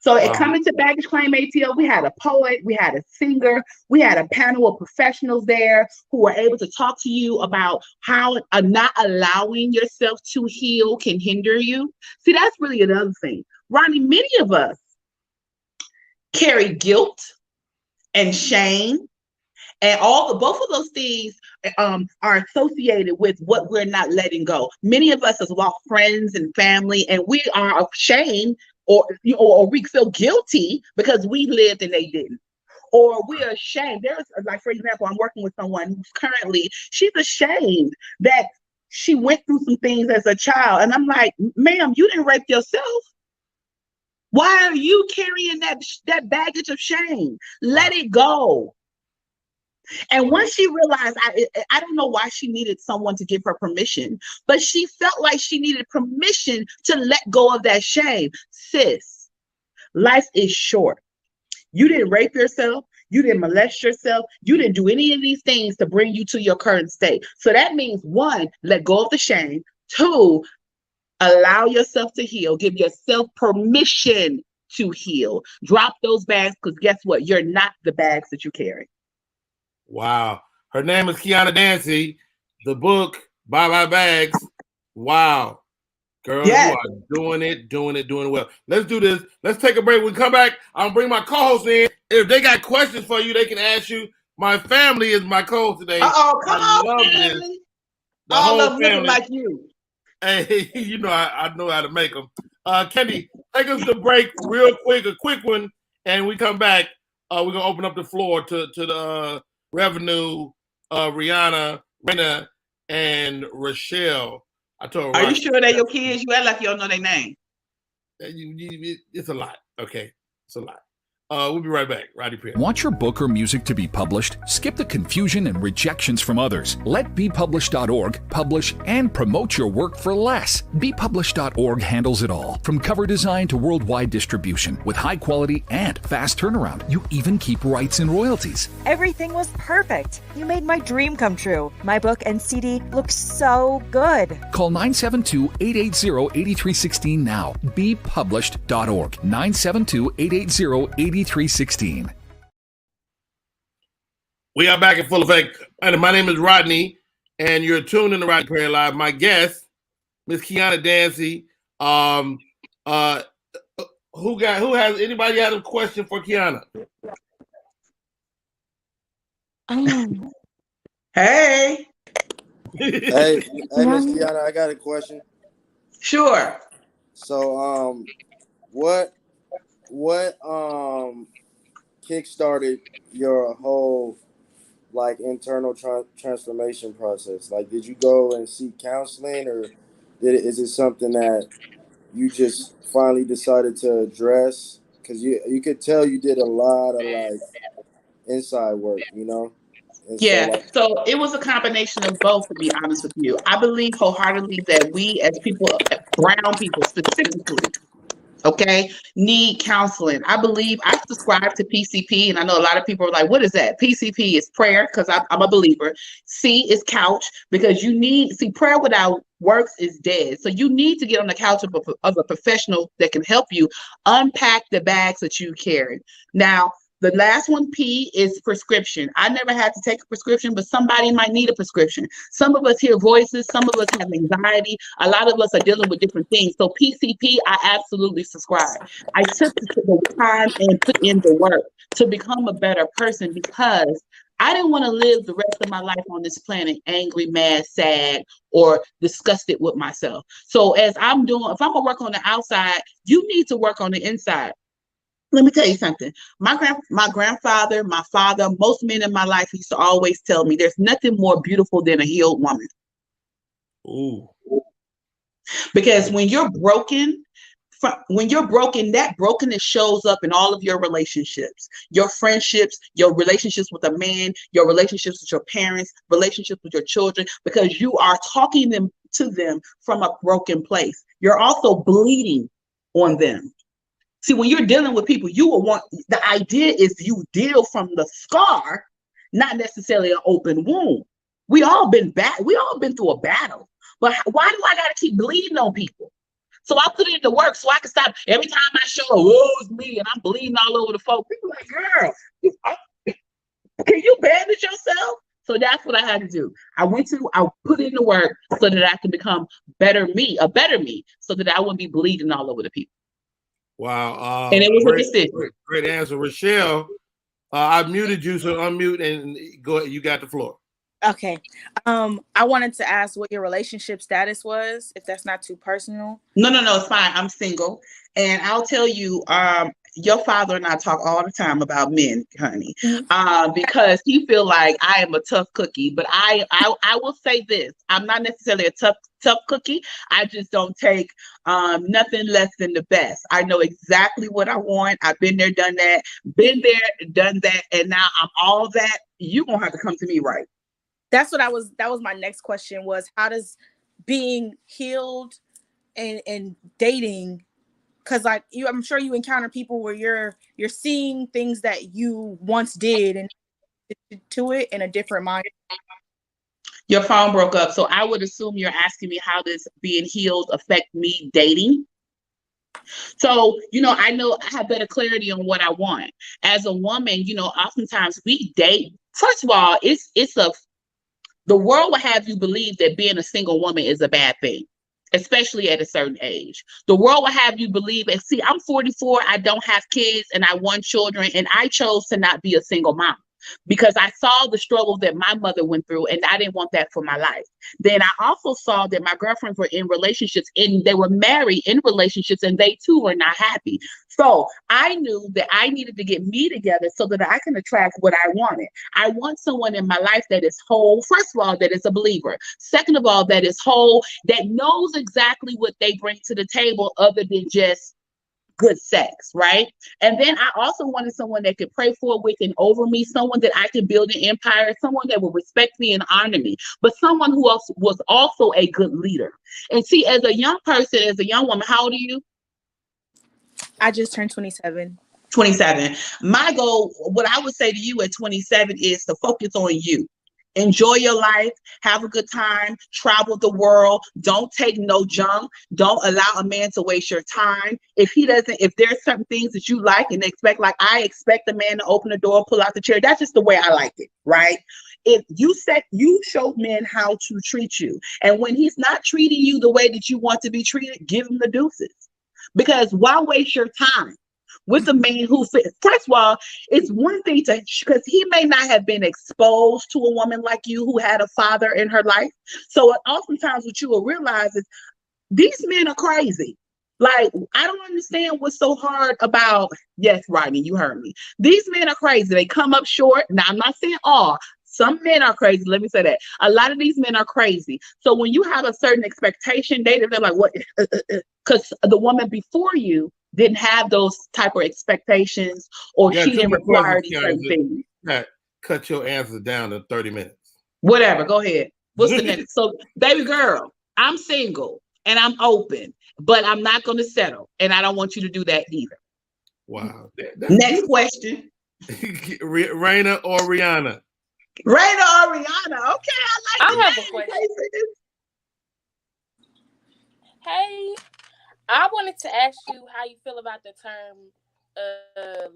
So coming to Baggage Claim ATL, we had a poet, we had a singer, we had a panel of professionals there who were able to talk to you about how not allowing yourself to heal can hinder you. See, that's really another thing. Rodney, many of us carry guilt and shame, and both of those things are associated with what we're not letting go. Many of us have lost friends and family, and we are ashamed or we feel guilty because we lived and they didn't. or we're ashamed. There's like, for example, I'm working with someone who's currently, she's ashamed that she went through some things as a child. And I'm like, ma'am, you didn't rape yourself. Why are you carrying that baggage of shame? Let it go. And once she realized, I don't know why she needed someone to give her permission, but she felt like she needed permission to let go of that shame. Sis, life is short. You didn't rape yourself. You didn't molest yourself. You didn't do any of these things to bring you to your current state. So that means, one, let go of the shame. Two, allow yourself to heal. Give yourself permission to heal. Drop those bags, because guess what? You're not the bags that you carry. Wow. Her name is Kiana Dancy. The book, Bye Bye Bags. Wow. Girl, yes. You are doing well. Let's do this. Let's take a break. When we come back, I'll bring my co-host in. If they got questions for you, they can ask you. My family is my co-host today. Uh-oh, come on, love family. This. The all whole of them family. looking like you. Hey, you know I know how to make them. Kenny, take us to break real quick, a quick one, and we come back. We're gonna open up the floor to the Revenue, Rihanna, Rena, and Rochelle. I told. Are you sure they're your kids? You act like you don't know their name. It's a lot. Okay, it's a lot. We'll be right back. Rodney Pierre. Want your book or music to be published? Skip the confusion and rejections from others. Let bepublished.org publish and promote your work for less. Bepublished.org handles it all, from cover design to worldwide distribution, with high quality and fast turnaround. You even keep rights and royalties. Everything was perfect. You made my dream come true. My book and CD look so good. Call 972-880-8316 now. Bepublished.org. 972-880-8316. We are back in full effect. And my name is Rodney, and you're tuned in to Rodney Prayer Live. My guest, Miss Kiana Dancy. Anybody have a question for Kiana? Hey. Hey, Miss Kiana, I got a question. Sure. So, what kickstarted your whole like internal transformation process? Like, did you go and seek counseling, or is it something that you just finally decided to address? Because you could tell you did a lot of like inside work, you know? And yeah, so it was a combination of both, to be honest with you. I believe wholeheartedly that we as people, brown people specifically, okay, need counseling. I believe I subscribe to PCP, and I know a lot of people are like, what is that? PCP is prayer, because I'm a believer. C is couch, because prayer without works is dead. So you need to get on the couch of a professional that can help you unpack the bags that you carry. Now, the last one, P, is prescription. I never had to take a prescription, but somebody might need a prescription. Some of us hear voices. Some of us have anxiety. A lot of us are dealing with different things. So PCP, I absolutely subscribe. I took the time and put in the work to become a better person, because I didn't want to live the rest of my life on this planet angry, mad, sad, or disgusted with myself. So as if I'm going to work on the outside, you need to work on the inside. Let me tell you something. My grandfather, my father, most men in my life used to always tell me there's nothing more beautiful than a healed woman. Ooh. Because when you're broken, that brokenness shows up in all of your relationships, your friendships, your relationships with a man, your relationships with your parents, relationships with your children, because you are talking to them from a broken place. You're also bleeding on them. See, when you're dealing with people, the idea is you deal from the scar, not necessarily an open wound. We all been through a battle, but why do I gotta keep bleeding on people? So I put in the work so I can stop. Every time I show, it's me, and I'm bleeding all over the folk. People are like, girl, can you bandage yourself? So that's what I had to do. I put in the work so that I can become a better me, so that I wouldn't be bleeding all over the people. Wow. And it was a decision. Great answer. Rochelle, I muted you, so unmute and go ahead. You got the floor. Okay. I wanted to ask what your relationship status was, if that's not too personal. No, it's fine. I'm single. And I'll tell you, your father and I talk all the time about men, honey, Mm-hmm. because he feel like I am a tough cookie. But I will say this: I'm not necessarily a tough cookie. I just don't take nothing less than the best. I know exactly what I want. I've been there, done that, and now I'm all that. You gonna have to come to me, right? That was my next question, was how does being healed and dating, because like I'm sure you encounter people where you're seeing things that you once did and to it in a different mind. Your phone broke up, so I would assume you're asking me how does being healed affect me dating. So, I know I have better clarity on what I want. As a woman, oftentimes we date. First of all, the world will have you believe that being a single woman is a bad thing, especially at a certain age. The world will have you believe, and see, I'm 44, I don't have kids, and I want children, and I chose to not be a single mom because I saw the struggles that my mother went through, and I didn't want that for my life. Then I also saw that my girlfriends were in relationships, and they were married in relationships, and they too were not happy. So I knew that I needed to get me together so that I can attract what I wanted. I want someone in my life that is whole. First of all, that is a believer. Second of all, that is whole, that knows exactly what they bring to the table other than just good sex, right? And then I also wanted someone that could pray for, with, and over me, someone that I could build an empire, someone that would respect me and honor me, but someone who else was also a good leader. And see, as a young person, as a young woman, how old are you? I just turned 27. 27. My goal, what I would say to you at 27 is to focus on you. Enjoy your life, have a good time, travel the world, don't take no junk, don't allow a man to waste your time. If there's certain things that you like and expect, like I expect a man to open the door, pull out the chair, that's just the way I like it, right? If you show men how to treat you, and when he's not treating you the way that you want to be treated, give him the deuces. Because why waste your time with a man who, first of all, it's one thing because he may not have been exposed to a woman like you who had a father in her life. So oftentimes what you will realize is these men are crazy. Like, I don't understand what's so hard about, yes, Rodney, you heard me. These men are crazy. They come up short. Now, I'm not saying all. Some men are crazy. Let me say that. A lot of these men are crazy. So when you have a certain expectation, they're like, what? Because the woman before you didn't have those type of expectations, or she didn't require these certain things. Cut your answer down to 30 minutes. Whatever. Go ahead. What's the next? So, baby girl, I'm single and I'm open, but I'm not going to settle. And I don't want you to do that either. Wow. Next question. Raina or Rihanna? Raina or Rihanna? Okay, I have a question. Hey, I wanted to ask you how you feel about the term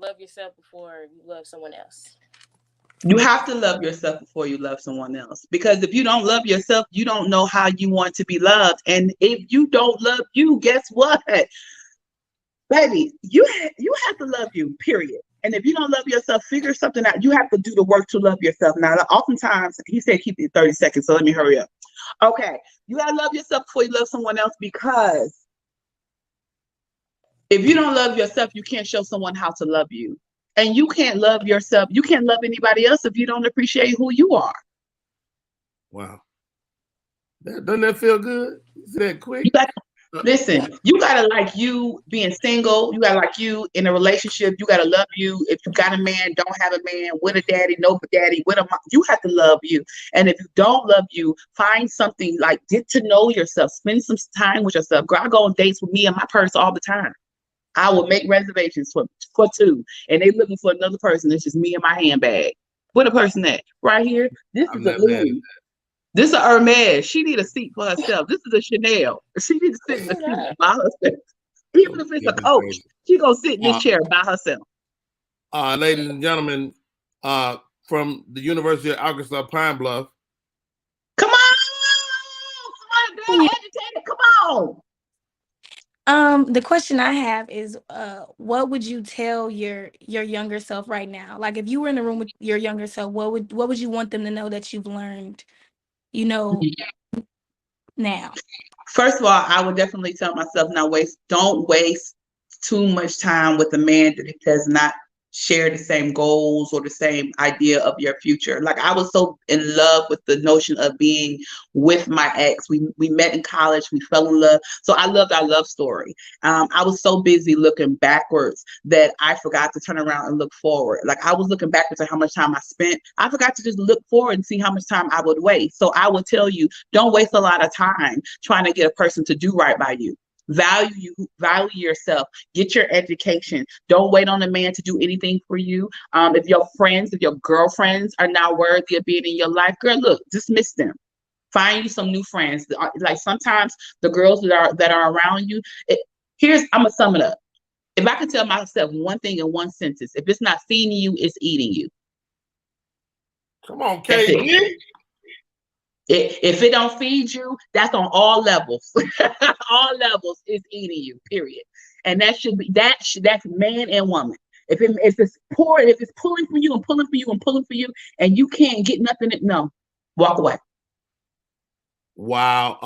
love yourself before you love someone else. You have to love yourself before you love someone else. Because if you don't love yourself, you don't know how you want to be loved. And if you don't love you, guess what? Baby, you have to love you, period. And if you don't love yourself, figure something out. You have to do the work to love yourself. Now, oftentimes, he said keep it 30 seconds, so let me hurry up. Okay, you got to love yourself before you love someone else, because if you don't love yourself, you can't show someone how to love you. And you can't love yourself. You can't love anybody else if you don't appreciate who you are. Wow. Doesn't that feel good? Is that quick? Listen, you gotta like you being single. You gotta like you in a relationship. You gotta love you. If you got a man, don't have a man, with a daddy, no daddy, with a mom, you have to love you. And if you don't love you, find something, like get to know yourself. Spend some time with yourself. Girl, I go on dates with me and my purse all the time. I will make reservations for two, and they looking for another person. It's just me and my handbag. Where the person at? Right here. This is a Louis. This is a Hermes. She need a seat for herself. This is a Chanel. She needs to sit in the seat by herself. Even if it's a coach, she gonna sit in this chair by herself. Ladies and gentlemen, from the University of Arkansas Pine Bluff. Come on, girl, educated. Come on. The question I have is, what would you tell your younger self right now? Like, if you were in the room with your younger self, what would you want them to know that you've learned, now? First of all, I would definitely tell myself, don't waste too much time with a man that does not share the same goals or the same idea of your future. Like I was so in love with the notion of being with my ex. We met in college, we fell in love. So I loved our love story. I was so busy looking backwards that I forgot to turn around and look forward. Like I was looking backwards at how much time I spent. I forgot to just look forward and see how much time I would waste. So I would tell you, don't waste a lot of time trying to get a person to do right by you. Value yourself, get your education. Don't wait on a man to do anything for you. If your girlfriends are not worthy of being in your life, girl, look, dismiss them. Find you some new friends. Like sometimes the girls that are around you, I'm gonna sum it up. If I could tell myself one thing in one sentence, if it's not feeding you, it's eating you. Come on, KD. If it don't feed you, that's on all levels. All levels is eating you, period. And that's man and woman. If it's pulling from you and pulling for you and pulling for you, and you can't get nothing, no, walk away. Wow.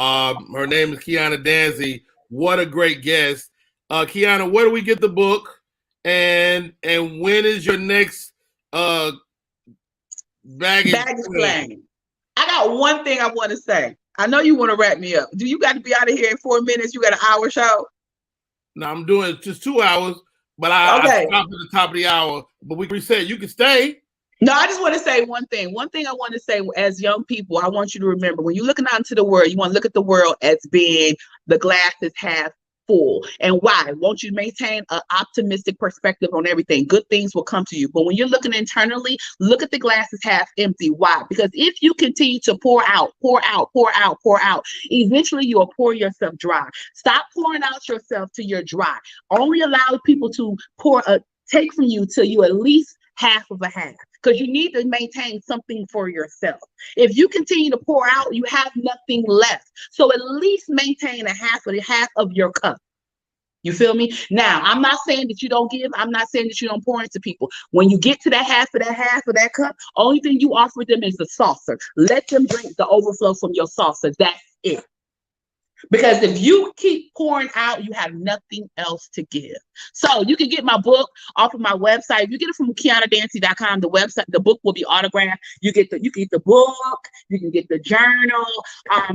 Her name is Kiana Danzy. What a great guest. Kiana, where do we get the book? And when is your next baggage claim? I got one thing I want to say. I know you want to wrap me up. Do you got to be out of here in 4 minutes? You got an hour show? No, I'm doing just 2 hours, but I stopped at the top of the hour. But we reset. You can stay. No, I just want to say one thing. One thing I want to say as young people, I want you to remember when you're looking out into the world, you want to look at the world as being the glass is half full. And why? Won't you maintain an optimistic perspective on everything? Good things will come to you. But when you're looking internally, look at the glass as half empty. Why? Because if you continue to pour out, eventually you will pour yourself dry. Stop pouring out yourself till you're dry. Only allow people to take from you till you at least half of a half. Because you need to maintain something for yourself. If you continue to pour out, you have nothing left. So at least maintain a half of your cup. You feel me? Now, I'm not saying that you don't give. I'm not saying that you don't pour into people. When you get to that half of that cup, only thing you offer them is the saucer. Let them drink the overflow from your saucer. That's it. Because if you keep pouring out, you have nothing else to give. So you can get my book off of my website. You get it from KianaDancy.com. The website, the book will be autographed. You get the book. You can get the journal.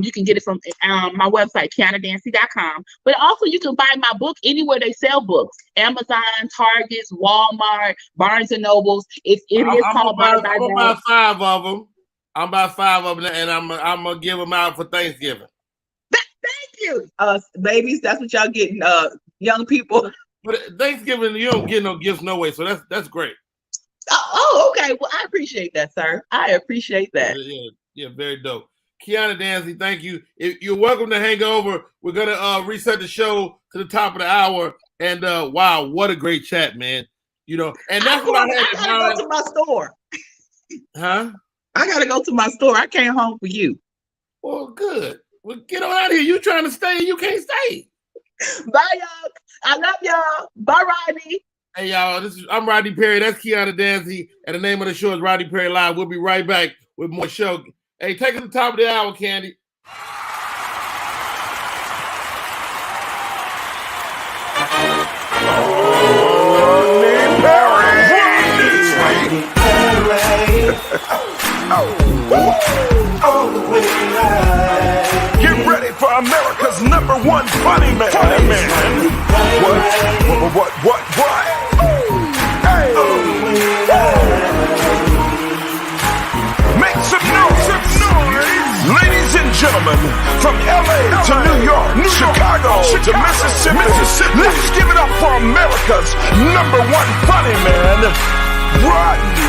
You can get it from my website, KianaDancy.com. But also you can buy my book anywhere they sell books: Amazon, Targets, Walmart, Barnes and Nobles. It is called Buy. I'm about 5 of them. I'm about 5 of them, and I'm gonna give them out for Thanksgiving. Thank you, babies. That's what y'all getting, young people. But Thanksgiving, you don't get no gifts, no way. So that's great. Oh, okay. Well, I appreciate that, sir. I appreciate that. Yeah, very dope. Kiana Dancy, thank you. You're welcome to hang over. We're gonna reset the show to the top of the hour. And wow, what a great chat, man. You know, and that's what I had. I gotta go to my store. Huh? I gotta go to my store. I came home for you. Well, good. Well, get on out of here. You trying to stay? You can't stay. Bye, y'all. I love y'all. Bye, Rodney. Hey, y'all. I'm Rodney Perry. That's Kiana Dancy. And the name of the show is Rodney Perry Live. We'll be right back with more show. Hey, take it to the top of the hour, Candy. Get ready for America's #1 funny man. What? Hey. Make some noise. Ladies and gentlemen, from LA to New York, Chicago to Mississippi, let's give it up for America's #1 funny man, Rodney.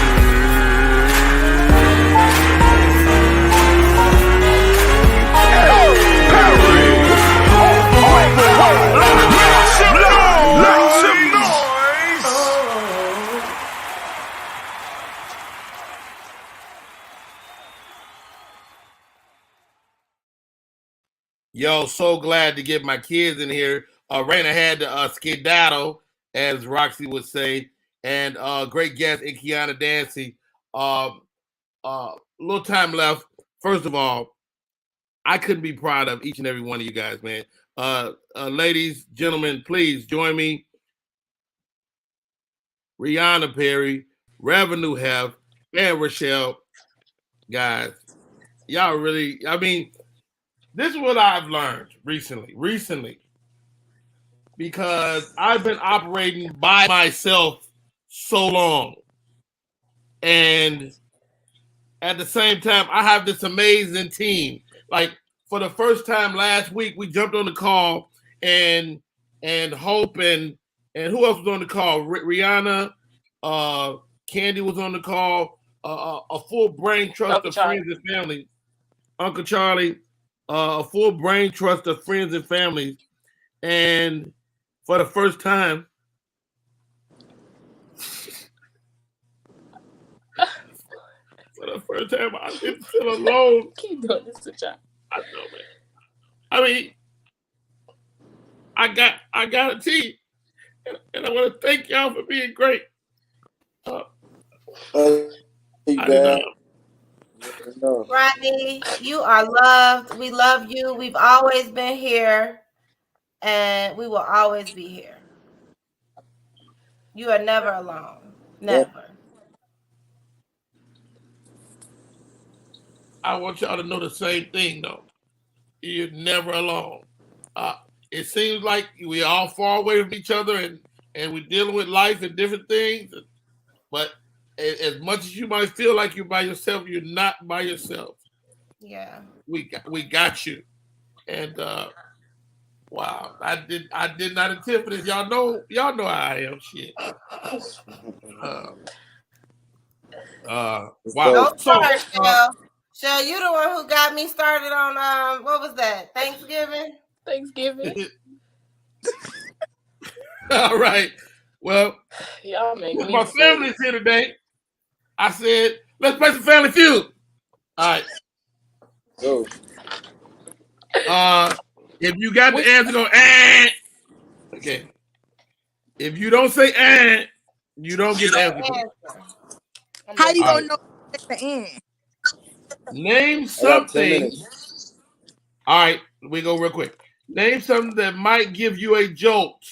Yo, so glad to get my kids in here. Ran ahead to skedaddle, as Roxy would say, and great guest in Kiana Dancy. Little time left. First of all, I couldn't be proud of each and every one of you guys, man. Ladies, gentlemen, please join me Rihanna Perry, Revenue Hef, and Rochelle. Guys, y'all really, I mean, this is what I've learned recently, because I've been operating by myself so long. And at the same time, I have this amazing team. Like, for the first time last week, we jumped on the call, and Hope and who else was on the call? Rihanna, Candy was on the call, a full brain trust Uncle of Charlie. friends and family. Uncle Charlie, a full brain trust of friends and families. And for the first time, I didn't feel alone. Keep doing this to y'all. I know, man. I mean, I got a team, and I want to thank y'all for being great. Rodney, you are loved. We love you. We've always been here, and we will always be here. You are never alone. Never. I want y'all to know the same thing, though. You're never alone. It seems like we all far away from each other, and we're dealing with life and different things. But as much as you might feel like you're by yourself, you're not by yourself. Yeah. We got you. And wow, I did not intend for this. Y'all know how I am. Shit. Wow. Don't start, Shell, you the one who got me started on what was that? Thanksgiving? All right. Well, y'all make me my family's here today. I said, let's play some Family Feud. All right. Go. If you got the answer, go okay. If you don't say you don't get the answer. How you gonna know at the end? Name something. All right, we go real quick. Name something that might give you a jolt.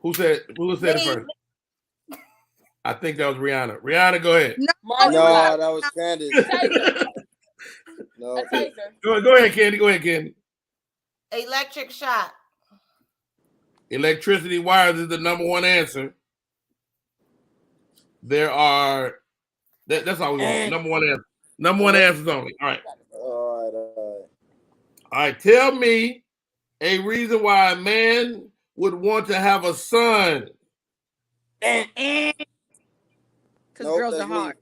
Who said it first? I think that was Rihanna. Rihanna, go ahead. No, that was Candace. No. Go ahead, Candy. Go ahead, Candy. Electric shock. Electricity wires is the number one answer. There are that's all we want. Number one answer. Number one answers only. All right. All right. Tell me a reason why a man would want to have a son. Because girls are hard.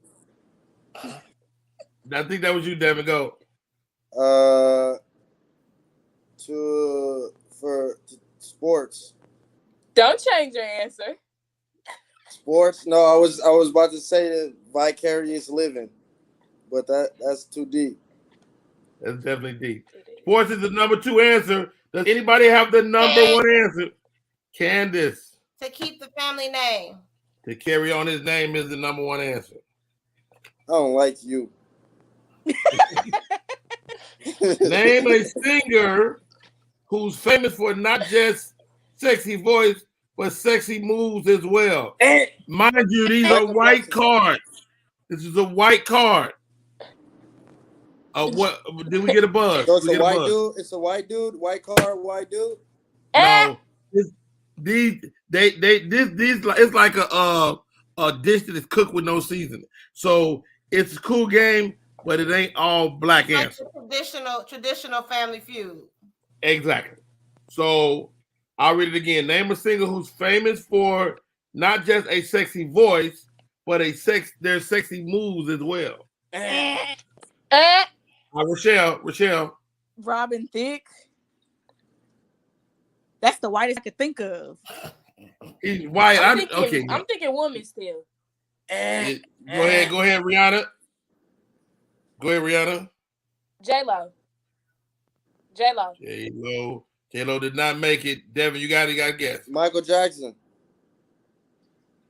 I think that was you, Devin. Go. For sports. Don't change your answer. Sports? No, I was about to say vicarious living, but that's too deep. That's definitely deep. Sports is the number two answer. Does anybody have the number one answer? Candace. To keep the family name. To carry on his name is the number one answer. I don't like you. Name a singer who's famous for not just sexy voice, but sexy moves as well. Mind you, these are white cards. This is a white card. What did we get a buzz? So it's a white dude. It's a white dude. White card. White dude. No, these it's like a dish that is cooked with no seasoning. So it's a cool game, but it ain't all black answer. Traditional Family Feud. Exactly. So I'll read it again. Name a singer who's famous for not just a sexy voice, but their sexy moves as well. Rochelle. Robin Thicke. That's the whitest I could think of. He's white. I'm thinking woman still. Go ahead, Rihanna. J-Lo. J-Lo did not make it. Devin, you got to guess. Michael Jackson.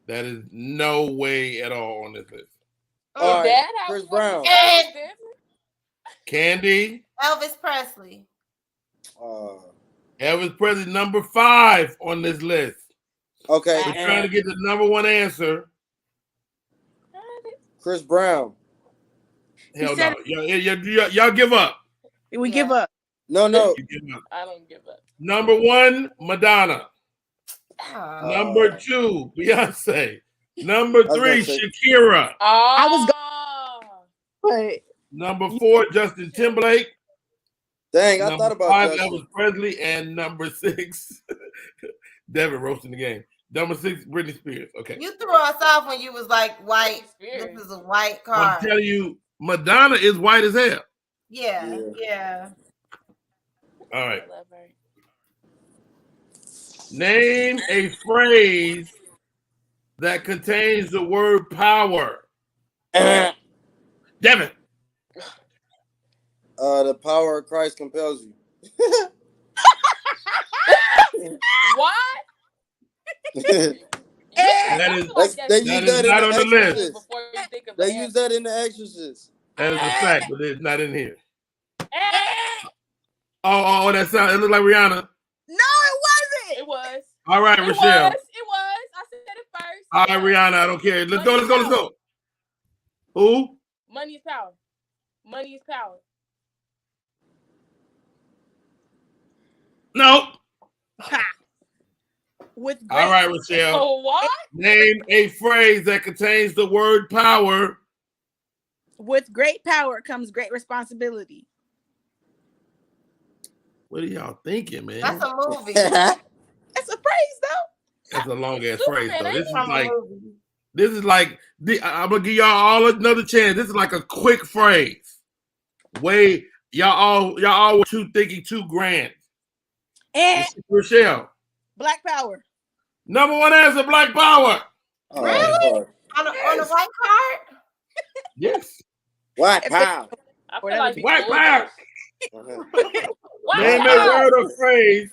That is no way at all on this list. All right. Chris Brown. Candy. Elvis Presley. Elvis Presley, number 5 on this list. Okay. We're trying to get the number 1 answer. Chris Brown. Hell no. Y'all give up. We give up. No. You give up. I don't give up. Number 1, Madonna. Number 2, Beyonce. Number 3, Shakira. I was but number 4, Justin Timberlake. Dang, I thought about 5, Justin. Elvis Presley, and number 6, Devin roasting the game. Number 6, Britney Spears. Okay. You threw us off when you was like white. This is a white card. I'm telling you, Madonna is white as hell. Yeah. All right. Name a phrase that contains the word power. Devin. The power of Christ compels you. What? That is not on the list. They use that in The Exorcist. That is a fact, but it's not in here. Oh, that sound. It looked like Rihanna. No, it wasn't. It was. All right, Rochelle. It was. I said it first. All right, Rihanna. I don't care. Let's go. Who? Money is power. Money is power. No. With all right, Rochelle. So what? Name a phrase that contains the word power. With great power comes great responsibility. What are y'all thinking, man? That's a movie. That's a phrase, though. That's a long ass phrase, though. This is like I'm gonna give y'all all another chance. This is like a quick phrase. Y'all all were thinking too grand. And Rochelle. Black power. Number 1 answer, Black power. Really? On a white card? Yes. White power. I feel like white power. Name a word or phrase.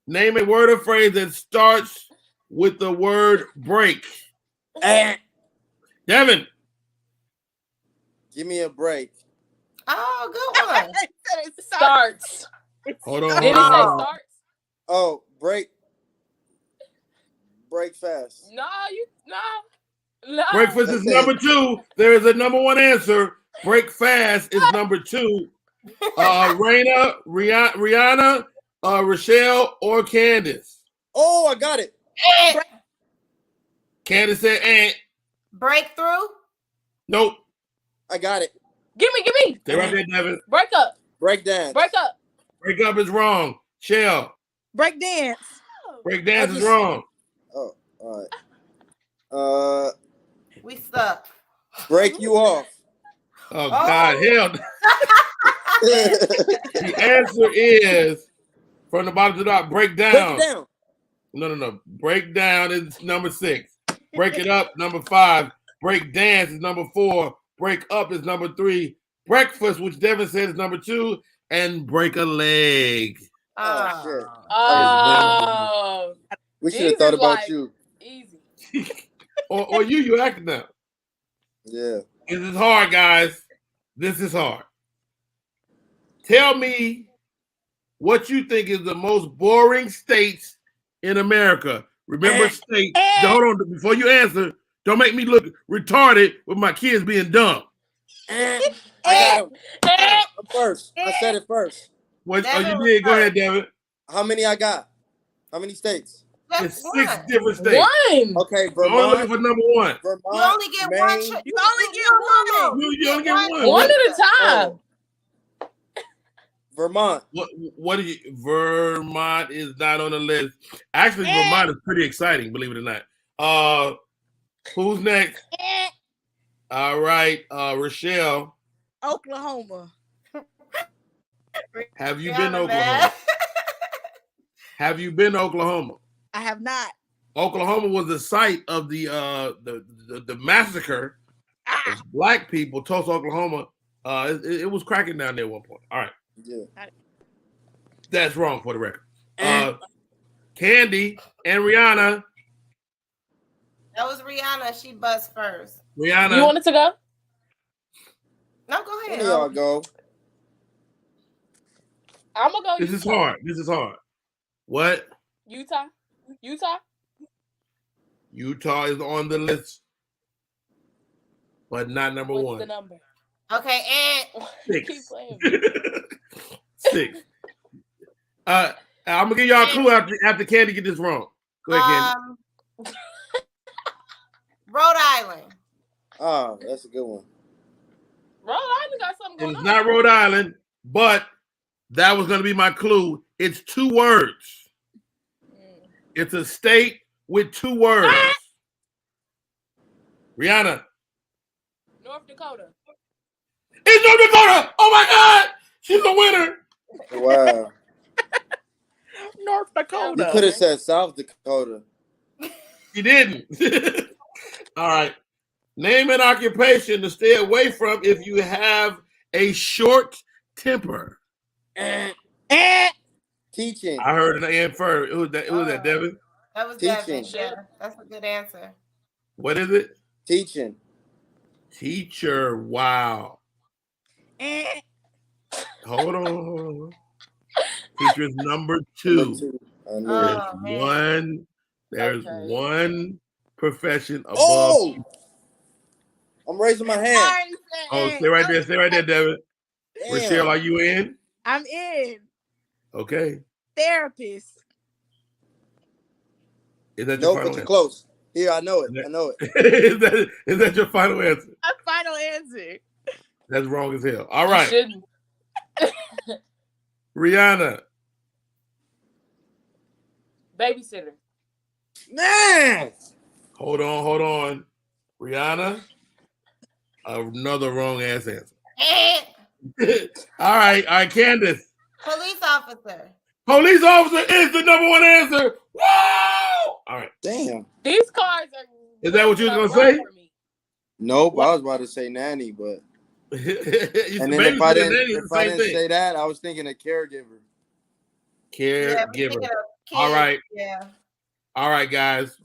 Name a word or phrase that starts with the word break. Devin. Give me a break. Oh, good one. Starts. Hold on. Did it say starts? Oh, break fast. No. Breakfast is number 2. There is a number 1 answer. Break fast is number 2. Raina, Rihanna, Rochelle, or Candace. Oh, I got it. Candace said, Breakthrough? Nope. I got it. Give me. Stay right there, Devin. Break up. Break dance. Break up. Break up is wrong. Shell. Break dance. Break dance is wrong. Oh, all right. We stuck. Break you off. Oh, God, hell. The answer is from the bottom to the top. Break down. Break down. No. Break down is number 6. Break it up, number 5. Break dance is number 4. Break up is number 3. Breakfast, which Devin said is number 2, and break a leg. Oh, shit. Oh. We should have thought about you. Easy. or you acting now. Yeah. This is hard, guys. This is hard. Tell me what you think is the most boring states in America. Remember state. Hold on, before you answer, don't make me look retarded with my kids being dumb. I got him. First. I said it first. What? Oh, you did? Go ahead, Devin. How many I got? How many states? It's 6 different states. Okay, Vermont. Only looking for number 1. Vermont, You only get Maine. one. You only get one. You only get one. One at a time. Vermont. What do you? Vermont is not on the list. Actually, Vermont is pretty exciting, believe it or not. Who's next? All right, Rochelle. Oklahoma. Have you been to Oklahoma? Have you been to Oklahoma? I have not. Oklahoma was the site of the massacre of black people. Tulsa, Oklahoma. It was cracking down there at one point. All right. Yeah. That's wrong for the record. Candy and Rihanna. That was Rihanna. She buzzed first. Rihanna. You wanted to go? No, go ahead. Where y'all go? I'm gonna go. This is hard. What? Utah. Utah is on the list, but not number What's one. the number? Okay, and 6. Keep playing. 6. I'm gonna give y'all a clue after Candy get this wrong. Go ahead, Candy. Rhode Island. Oh, that's a good one. Rhode Island got something going on. It's not Rhode Island, but that was gonna be my clue. It's 2 words. It's a state with 2 words. Rihanna. North Dakota. It's North Dakota. Oh my God, she's a winner. Wow. North Dakota. You could have said South Dakota. You didn't. All right. Name an occupation to stay away from if you have a short temper. Teaching. I heard an answer. It was that, Devin? That was Teaching. Devin. Yeah, that's a good answer. What is it? Teaching. Teacher. Wow. Hold on. Teacher is number 2. There's one profession above. Oh! I'm raising my hand. Oh, stay right there, Devin. Damn. Rochelle, are you in? I'm in. Okay. Therapist. Is that your Nope, final but answer? you're close. Here, I know it. Is that your final answer? A final answer. That's wrong as hell. All right. Rihanna. Babysitter. Man. Hold on. Rihanna. Another wrong ass answer. All right, Candace. Police officer. Police officer is the number 1 answer. Whoa! All right. Damn. These cards are. Is that what you was gonna say? Nope, I was about to say nanny, but and then if I didn't say that, I was thinking a caregiver. Caregiver. All right. Yeah. All right, guys.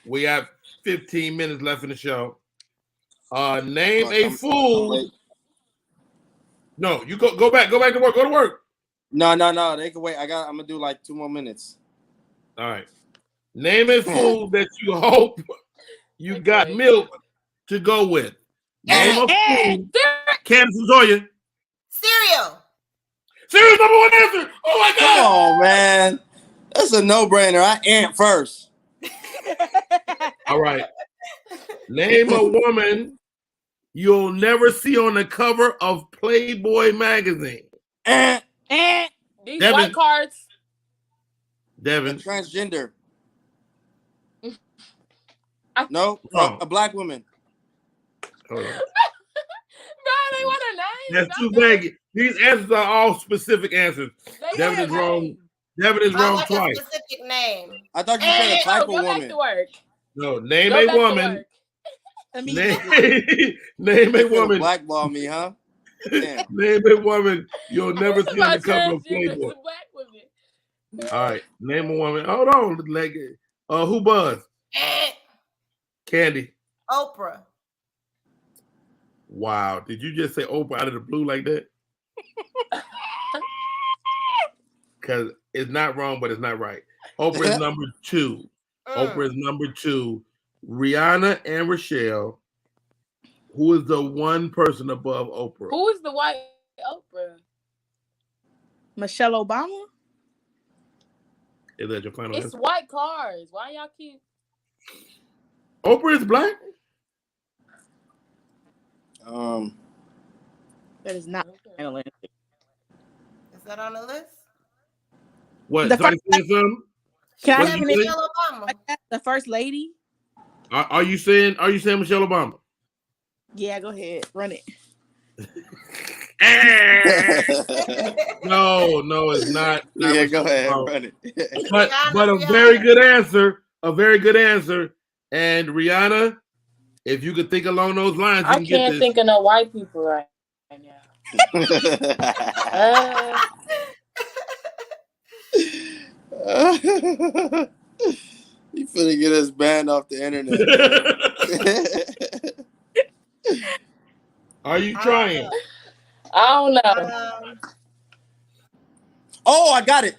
We have 15 minutes left in the show. Name a fool. No, you go back to work. Go to work. No. They can wait. I'm gonna do like 2 more minutes. All right. Name a food that you hope you got milk to go with. Name a food. Candace and Zoya. Cereal. Cereal's number 1 answer. Oh my God. Come on, man. That's a no-brainer. I ant first. All right. Name a woman you'll never see on the cover of Playboy magazine. These white cards. Devin. Transgender. No, a black woman. Hold on. No, they want a name. That's too vague. These answers are all specific answers. Devin is wrong. Devin is wrong twice. A specific name. I thought you said a type of woman. No, name a woman. Name a woman. Blackball me, huh? Name a woman you'll never see on the cover of Playboy. All right, name a woman. Hold on, who buzzed? Candy. Oprah. Wow, did you just say Oprah out of the blue like that? Because it's not wrong, but it's not right. Oprah is number 2. Oprah is number 2. Rihanna and Rochelle. Who is the one person above Oprah? Who is the white Oprah? Michelle Obama. Is that your final answer? It's white cars. Why y'all keep? Oprah is black. That is not the final answer. Is that on the list? What? The first, can I have Michelle Obama? The first lady? Are you saying Michelle Obama? Yeah, go ahead. Run it. No, it's not. Yeah, go ahead. Run it. but a very good answer. A very good answer. And Rihanna, if you could think along those lines, you I can get can't this. think of no white people right now. You finna get us banned off the internet. Are you trying? I don't know. Oh, I got it.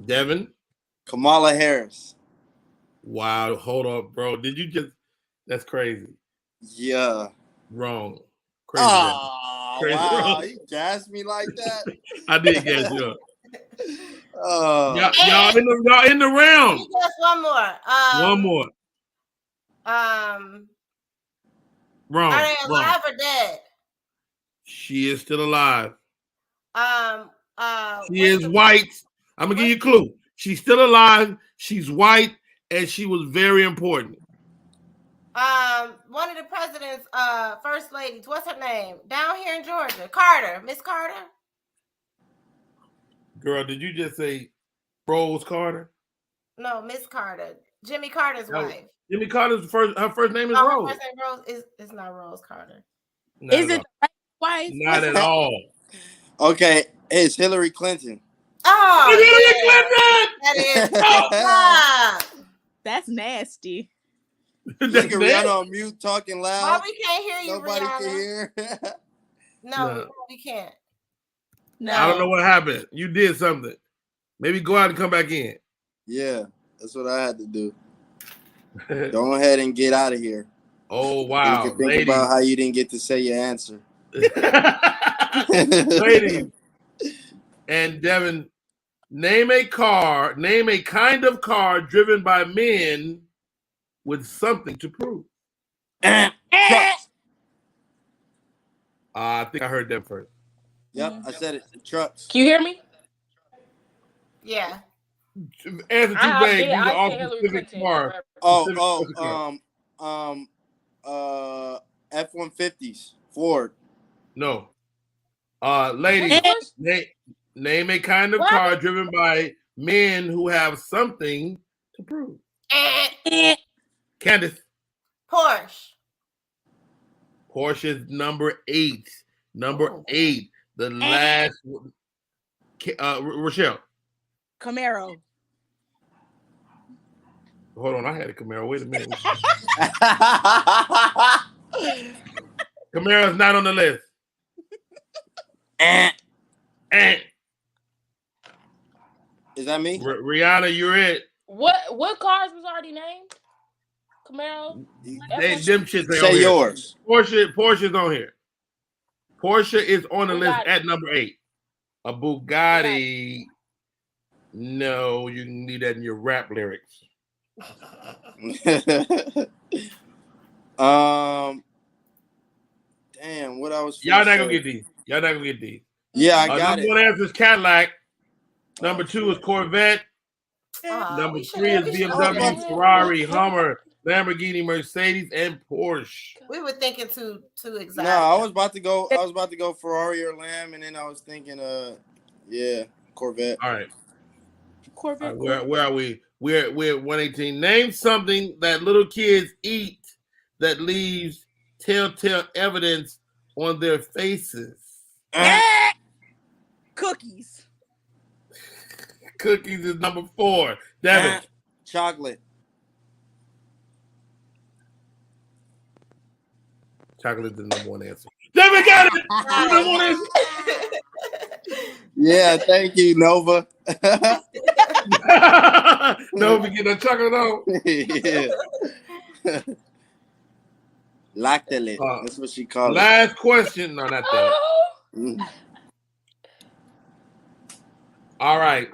Devin? Kamala Harris. Wow, hold up, bro. Did you just? That's crazy. Yeah. Wrong. Crazy. Oh, crazy wow. wrong. You gassed me like that? I did gas you up. Oh. Y'all in the round. Just one more. One more. Wrong. Are they alive or dead? She is still alive. She What's is white. I'm gonna give you a clue. She's still alive. She's white, and she was very important. One of the president's first ladies. What's her name? Down here in Georgia, Carter. Miss Carter. Girl, did you just say Rose Carter? No, Miss Carter. Jimmy Carter's wife. Jimmy Carter's her first name is Her Rose. first name Rose. It's not Rose Carter. Not is it the wife? Not at all. Okay, it's Hillary Clinton. Oh, Hillary Clinton! That is. That's nasty. Look at Rihanna on mute talking loud. Why we can't hear you, Nobody Rihanna? can hear. No, we can't. No. I don't know what happened. You did something. Maybe go out and come back in. Yeah, that's what I had to do. Go ahead and get out of here. Oh, wow. You can think about how you didn't get to say your answer. Ladies and Devin, name a kind of car driven by men with something to prove. Trucks. I think I heard that first. Yep, I said it. Trucks. Can you hear me? Yeah. Answer too vague. These are all specific cars. F-150s. Ford. No. Ladies, name a kind of car driven by men who have something to prove. Candace. Porsche is number 8. Number 8. The last Rochelle. Camaro. Hold on, I had a Camaro. Wait a minute. Camaro's not on the list. Is that me? Rihanna, you're it. What cars was already named? Camaro. Them shits ain't Say on yours. Here. Porsche's on here. Porsche is on the list at number 8. A Bugatti. No, you can leave that in your rap lyrics. Damn, what I was. Y'all not gonna get these. Yeah, I got it. Number 1 answer is Cadillac. Number 2 is Corvette. Number 3 is BMW, Ferrari, Hummer, Lamborghini, Mercedes, and Porsche. We were thinking too exotic. No, I was about to go Ferrari or Lamb, and then I was thinking, Corvette. All right. Corvette. Where are we? We're at 118. Name something that little kids eat that leaves telltale evidence on their faces. Cookies. Cookies is number 4. Devin. Chocolate. Chocolate is the number 1 answer. Devin got it. Number 1 answer. Yeah, thank you, Nova. Nova get that chocolate on. Yeah. Lactolate. That's what she called it. Last question. No, not that. All right.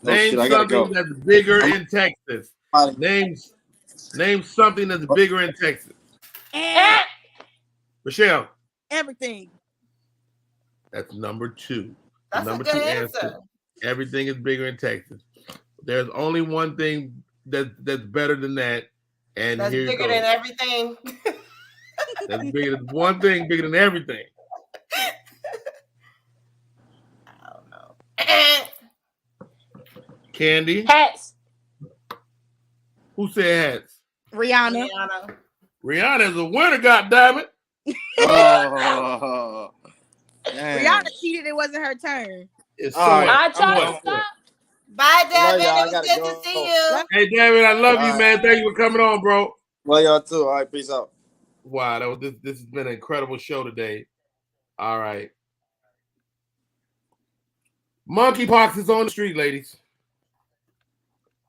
Name something that's bigger in Texas. Name something that's bigger in Texas. Michelle. Everything. That's number 2. That's number a good 2 answer. Everything is bigger in Texas. There's only one thing that's better than that, and that's here bigger than everything. That's bigger than one thing, bigger than everything. I don't know. Candy. Hats. Who said hats? Rihanna. Rihanna is a winner, goddammit. Oh, Rihanna cheated. It wasn't her turn. It's I tried to stop. Bye, Devin. It was good to see you. Hey, David, I love you, man. Thank you for coming on, bro. Love y'all too. All right, peace out. Wow, this has been an incredible show today. All right. Monkeypox is on the street, ladies.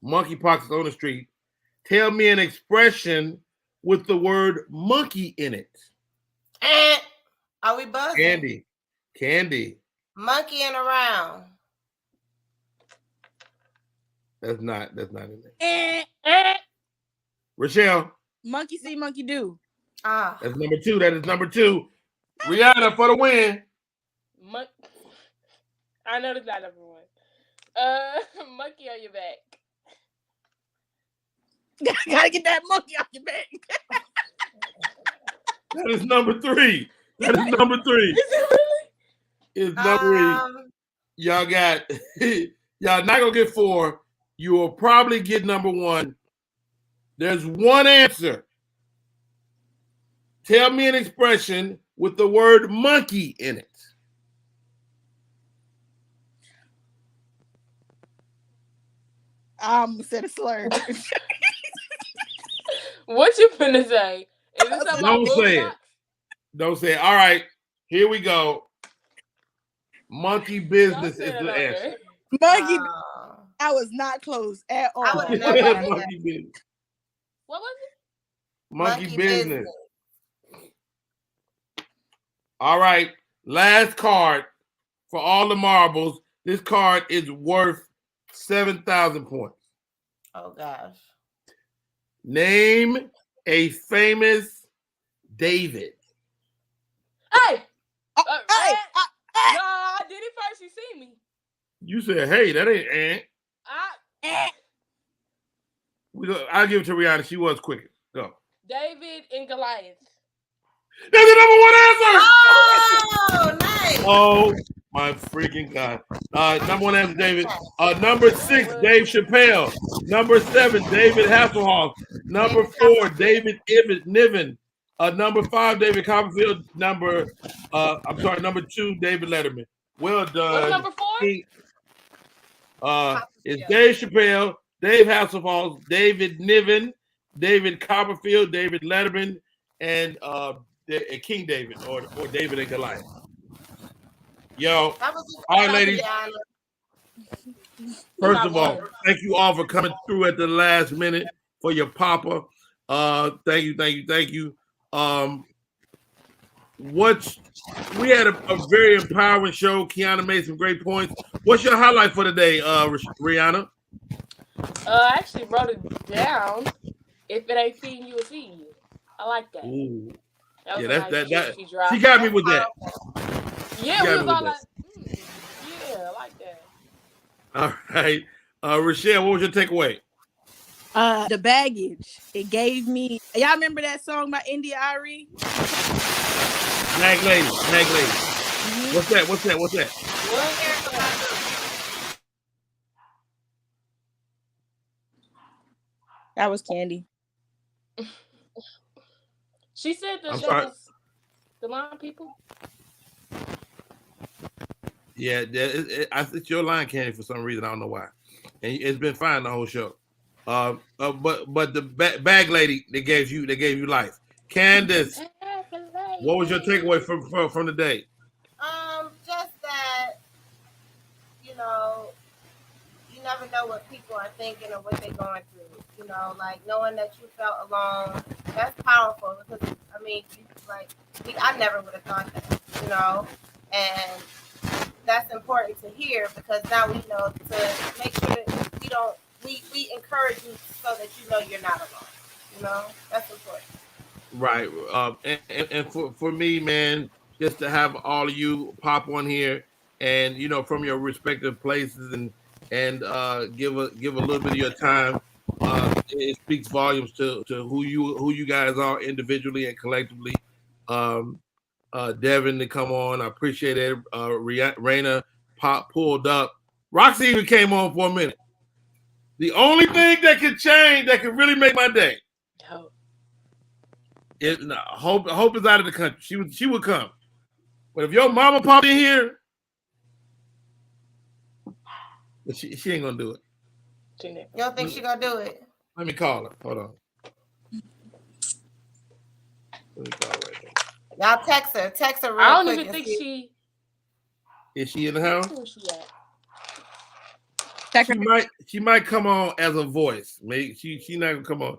Monkeypox is on the street. Tell me an expression with the word monkey in it. Are we buzzing? Candy. Monkeying around. That's not in there. Rochelle. Monkey see, monkey do. That's number 2. That is number 2. Rihanna for the win. I know that's not number 1. Monkey on your back. Gotta get that monkey off your back. That is number 3. That is number 3. Is it really? It's number 3. Y'all got y'all not gonna get 4. You will probably get number 1. There's one answer. Tell me an expression with the word monkey in it. Said a slur. What you finna say? Is this something Don't say it. Don't say it. All right, here we go. Monkey business is the answer. Monkey. I was not close at all. Monkey business. What was it? Monkey business. All right, last card for all the marbles. This card is worth 7,000 points. Oh gosh. Name a famous David. Hey! No, I did it first. You see me. You said, hey, that ain't Ant. I'll give it to Rihanna. She was quicker. Go. David and Goliath. That's the number 1 answer. Oh, nice. Oh my freaking God. Number 1 answer, David. Number 6, Dave Chappelle. Number 7, David Hasselhoff. Number 4, David Niven. Number 5, David Copperfield. Number 2, David Letterman. Well done. What's number 4? It's Dave Chappelle, Dave Hasselhoff, David Niven, David Copperfield, David Letterman, and King David or David and Goliath. Yo, all right, ladies. First of all, thank you all for coming through at the last minute for your papa. Thank you. We had a very empowering show. Kiana made some great points. What's your highlight for today, Rihanna? I actually wrote it down. If it ain't feeding you, it's feeding you. I like that. Ooh. That that she got me with that. Yeah, we was all like, yeah, I like that. All right. Rochelle, what was your takeaway? The baggage. It gave me. Y'all remember that song by India Ari? Nag Lady. Mm-hmm. What's that? That was Candy. She said that was the line people. Yeah, it's your line, Candy, for some reason. I don't know why. And it's been fine the whole show. But the bag lady, they gave you life. Candace, what was your takeaway from the day? Just that, you never know what people are thinking or what they're going through. Like knowing that you felt alone, that's powerful. Because I never would have thought that, and that's important to hear because now we know to make sure that we encourage you so that you're not alone. That's important. Right. And for me, man, just to have all of you pop on here and from your respective places and give a little bit of your time. It speaks volumes to who you guys are individually and collectively. Devin to come on, I appreciate it. Raina pulled up. Roxy even came on for a minute. The only thing that could change, that could really make my day. Hope is out of the country. She would come. But if your mama popped in here, she ain't gonna do it. You don't think she gonna do it? Let me call her. Hold on. Let me call her right now. Y'all text her real quick. I don't even think she. Is she in the house? Where she at? She might come on as a voice. Maybe she not gonna come on.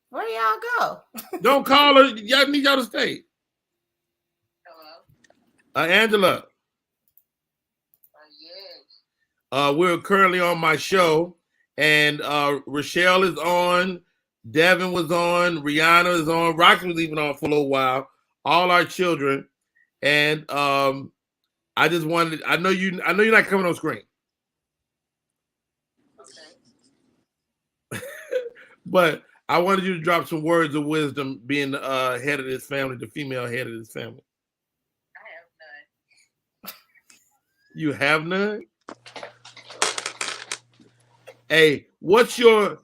Where do y'all go? Don't call her. Y'all need y'all to stay. Hello. Angela. Yes. We're currently on my show, and Rochelle is on. Devin was on. Rihanna is on. Rocky was even on for a little while. All our children, and I just wanted. I know you're not coming on screen. But I wanted you to drop some words of wisdom, being the head of this family, the female head of this family. I have none. You have none? Hey, what's your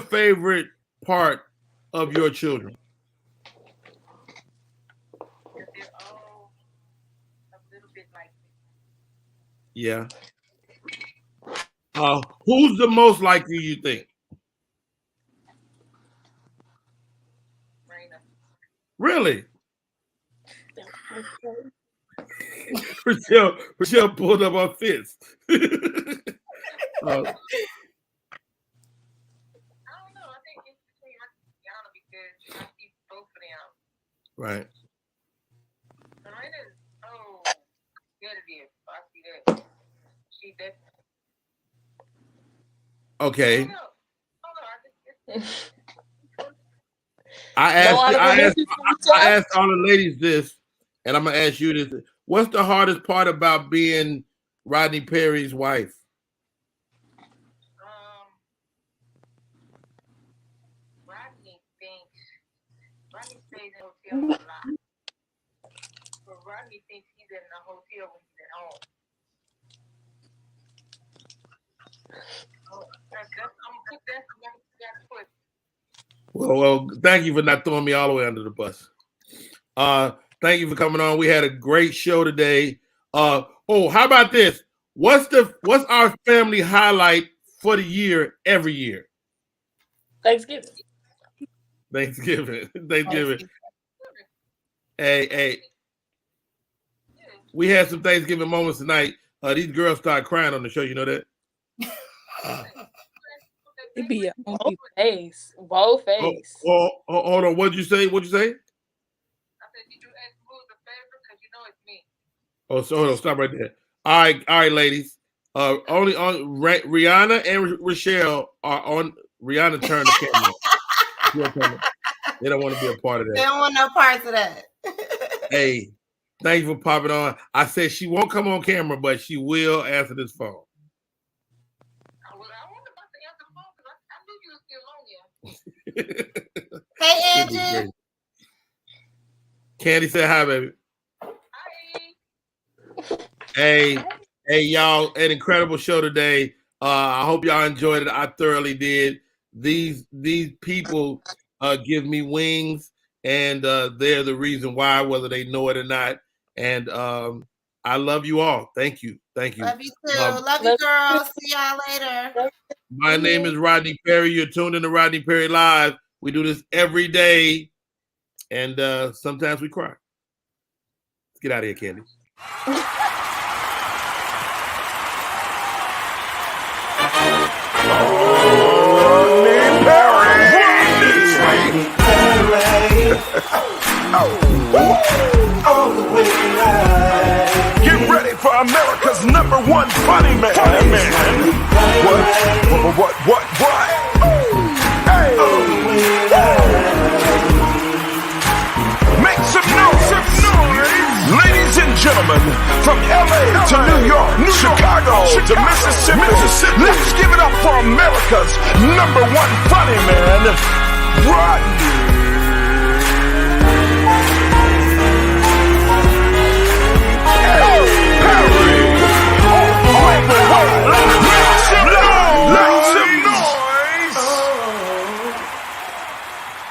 favorite part of your children? They're all a little bit like me. Yeah. Who's the most like you think? Really? Rochelle pulled up her fist. I don't know. I think it's between Yana because I see both of them. Right. Serena's competitive. I see that. She definitely. Okay. I asked all the ladies this, and I'm gonna ask you this: what's the hardest part about being Rodney Perry's wife? Rodney stays in a hotel a lot, but Rodney thinks he's in a hotel when he's at home. Well, thank you for not throwing me all the way under the bus. Thank you for coming on. We had a great show today. How about this? What's our family highlight for the year every year? Thanksgiving. Hey. We had some Thanksgiving moments tonight. These girls started crying on the show. You know that? It be both face. Hold on. What'd you say? I said, did you ask who's the favorite? Because you know it's me. Oh, so hold on. Stop right there. All right, ladies. Only on Rihanna and Rochelle are on. Rihanna turned the camera. They don't want to be a part of that. They don't want no parts of that. Hey, thank you for popping on. I said she won't come on camera, but she will answer this phone. Hey, Angie. Candy said hi, baby. Hi. Hey, y'all, an incredible show today. I hope y'all enjoyed it. I thoroughly did. These people give me wings, and they're the reason why, whether they know it or not. And I love you all. Thank you. Love you too. Love you, girls. See y'all later. My name is Rodney Perry. You're tuned in to Rodney Perry Live. We do this every day, and sometimes we cry. Let's get out of here, Candy. Get ready for America's #1 funny man. What? Hey. Make some noise. Ladies and gentlemen, from LA to New York, Chicago to Mississippi, let's give it up for America's #1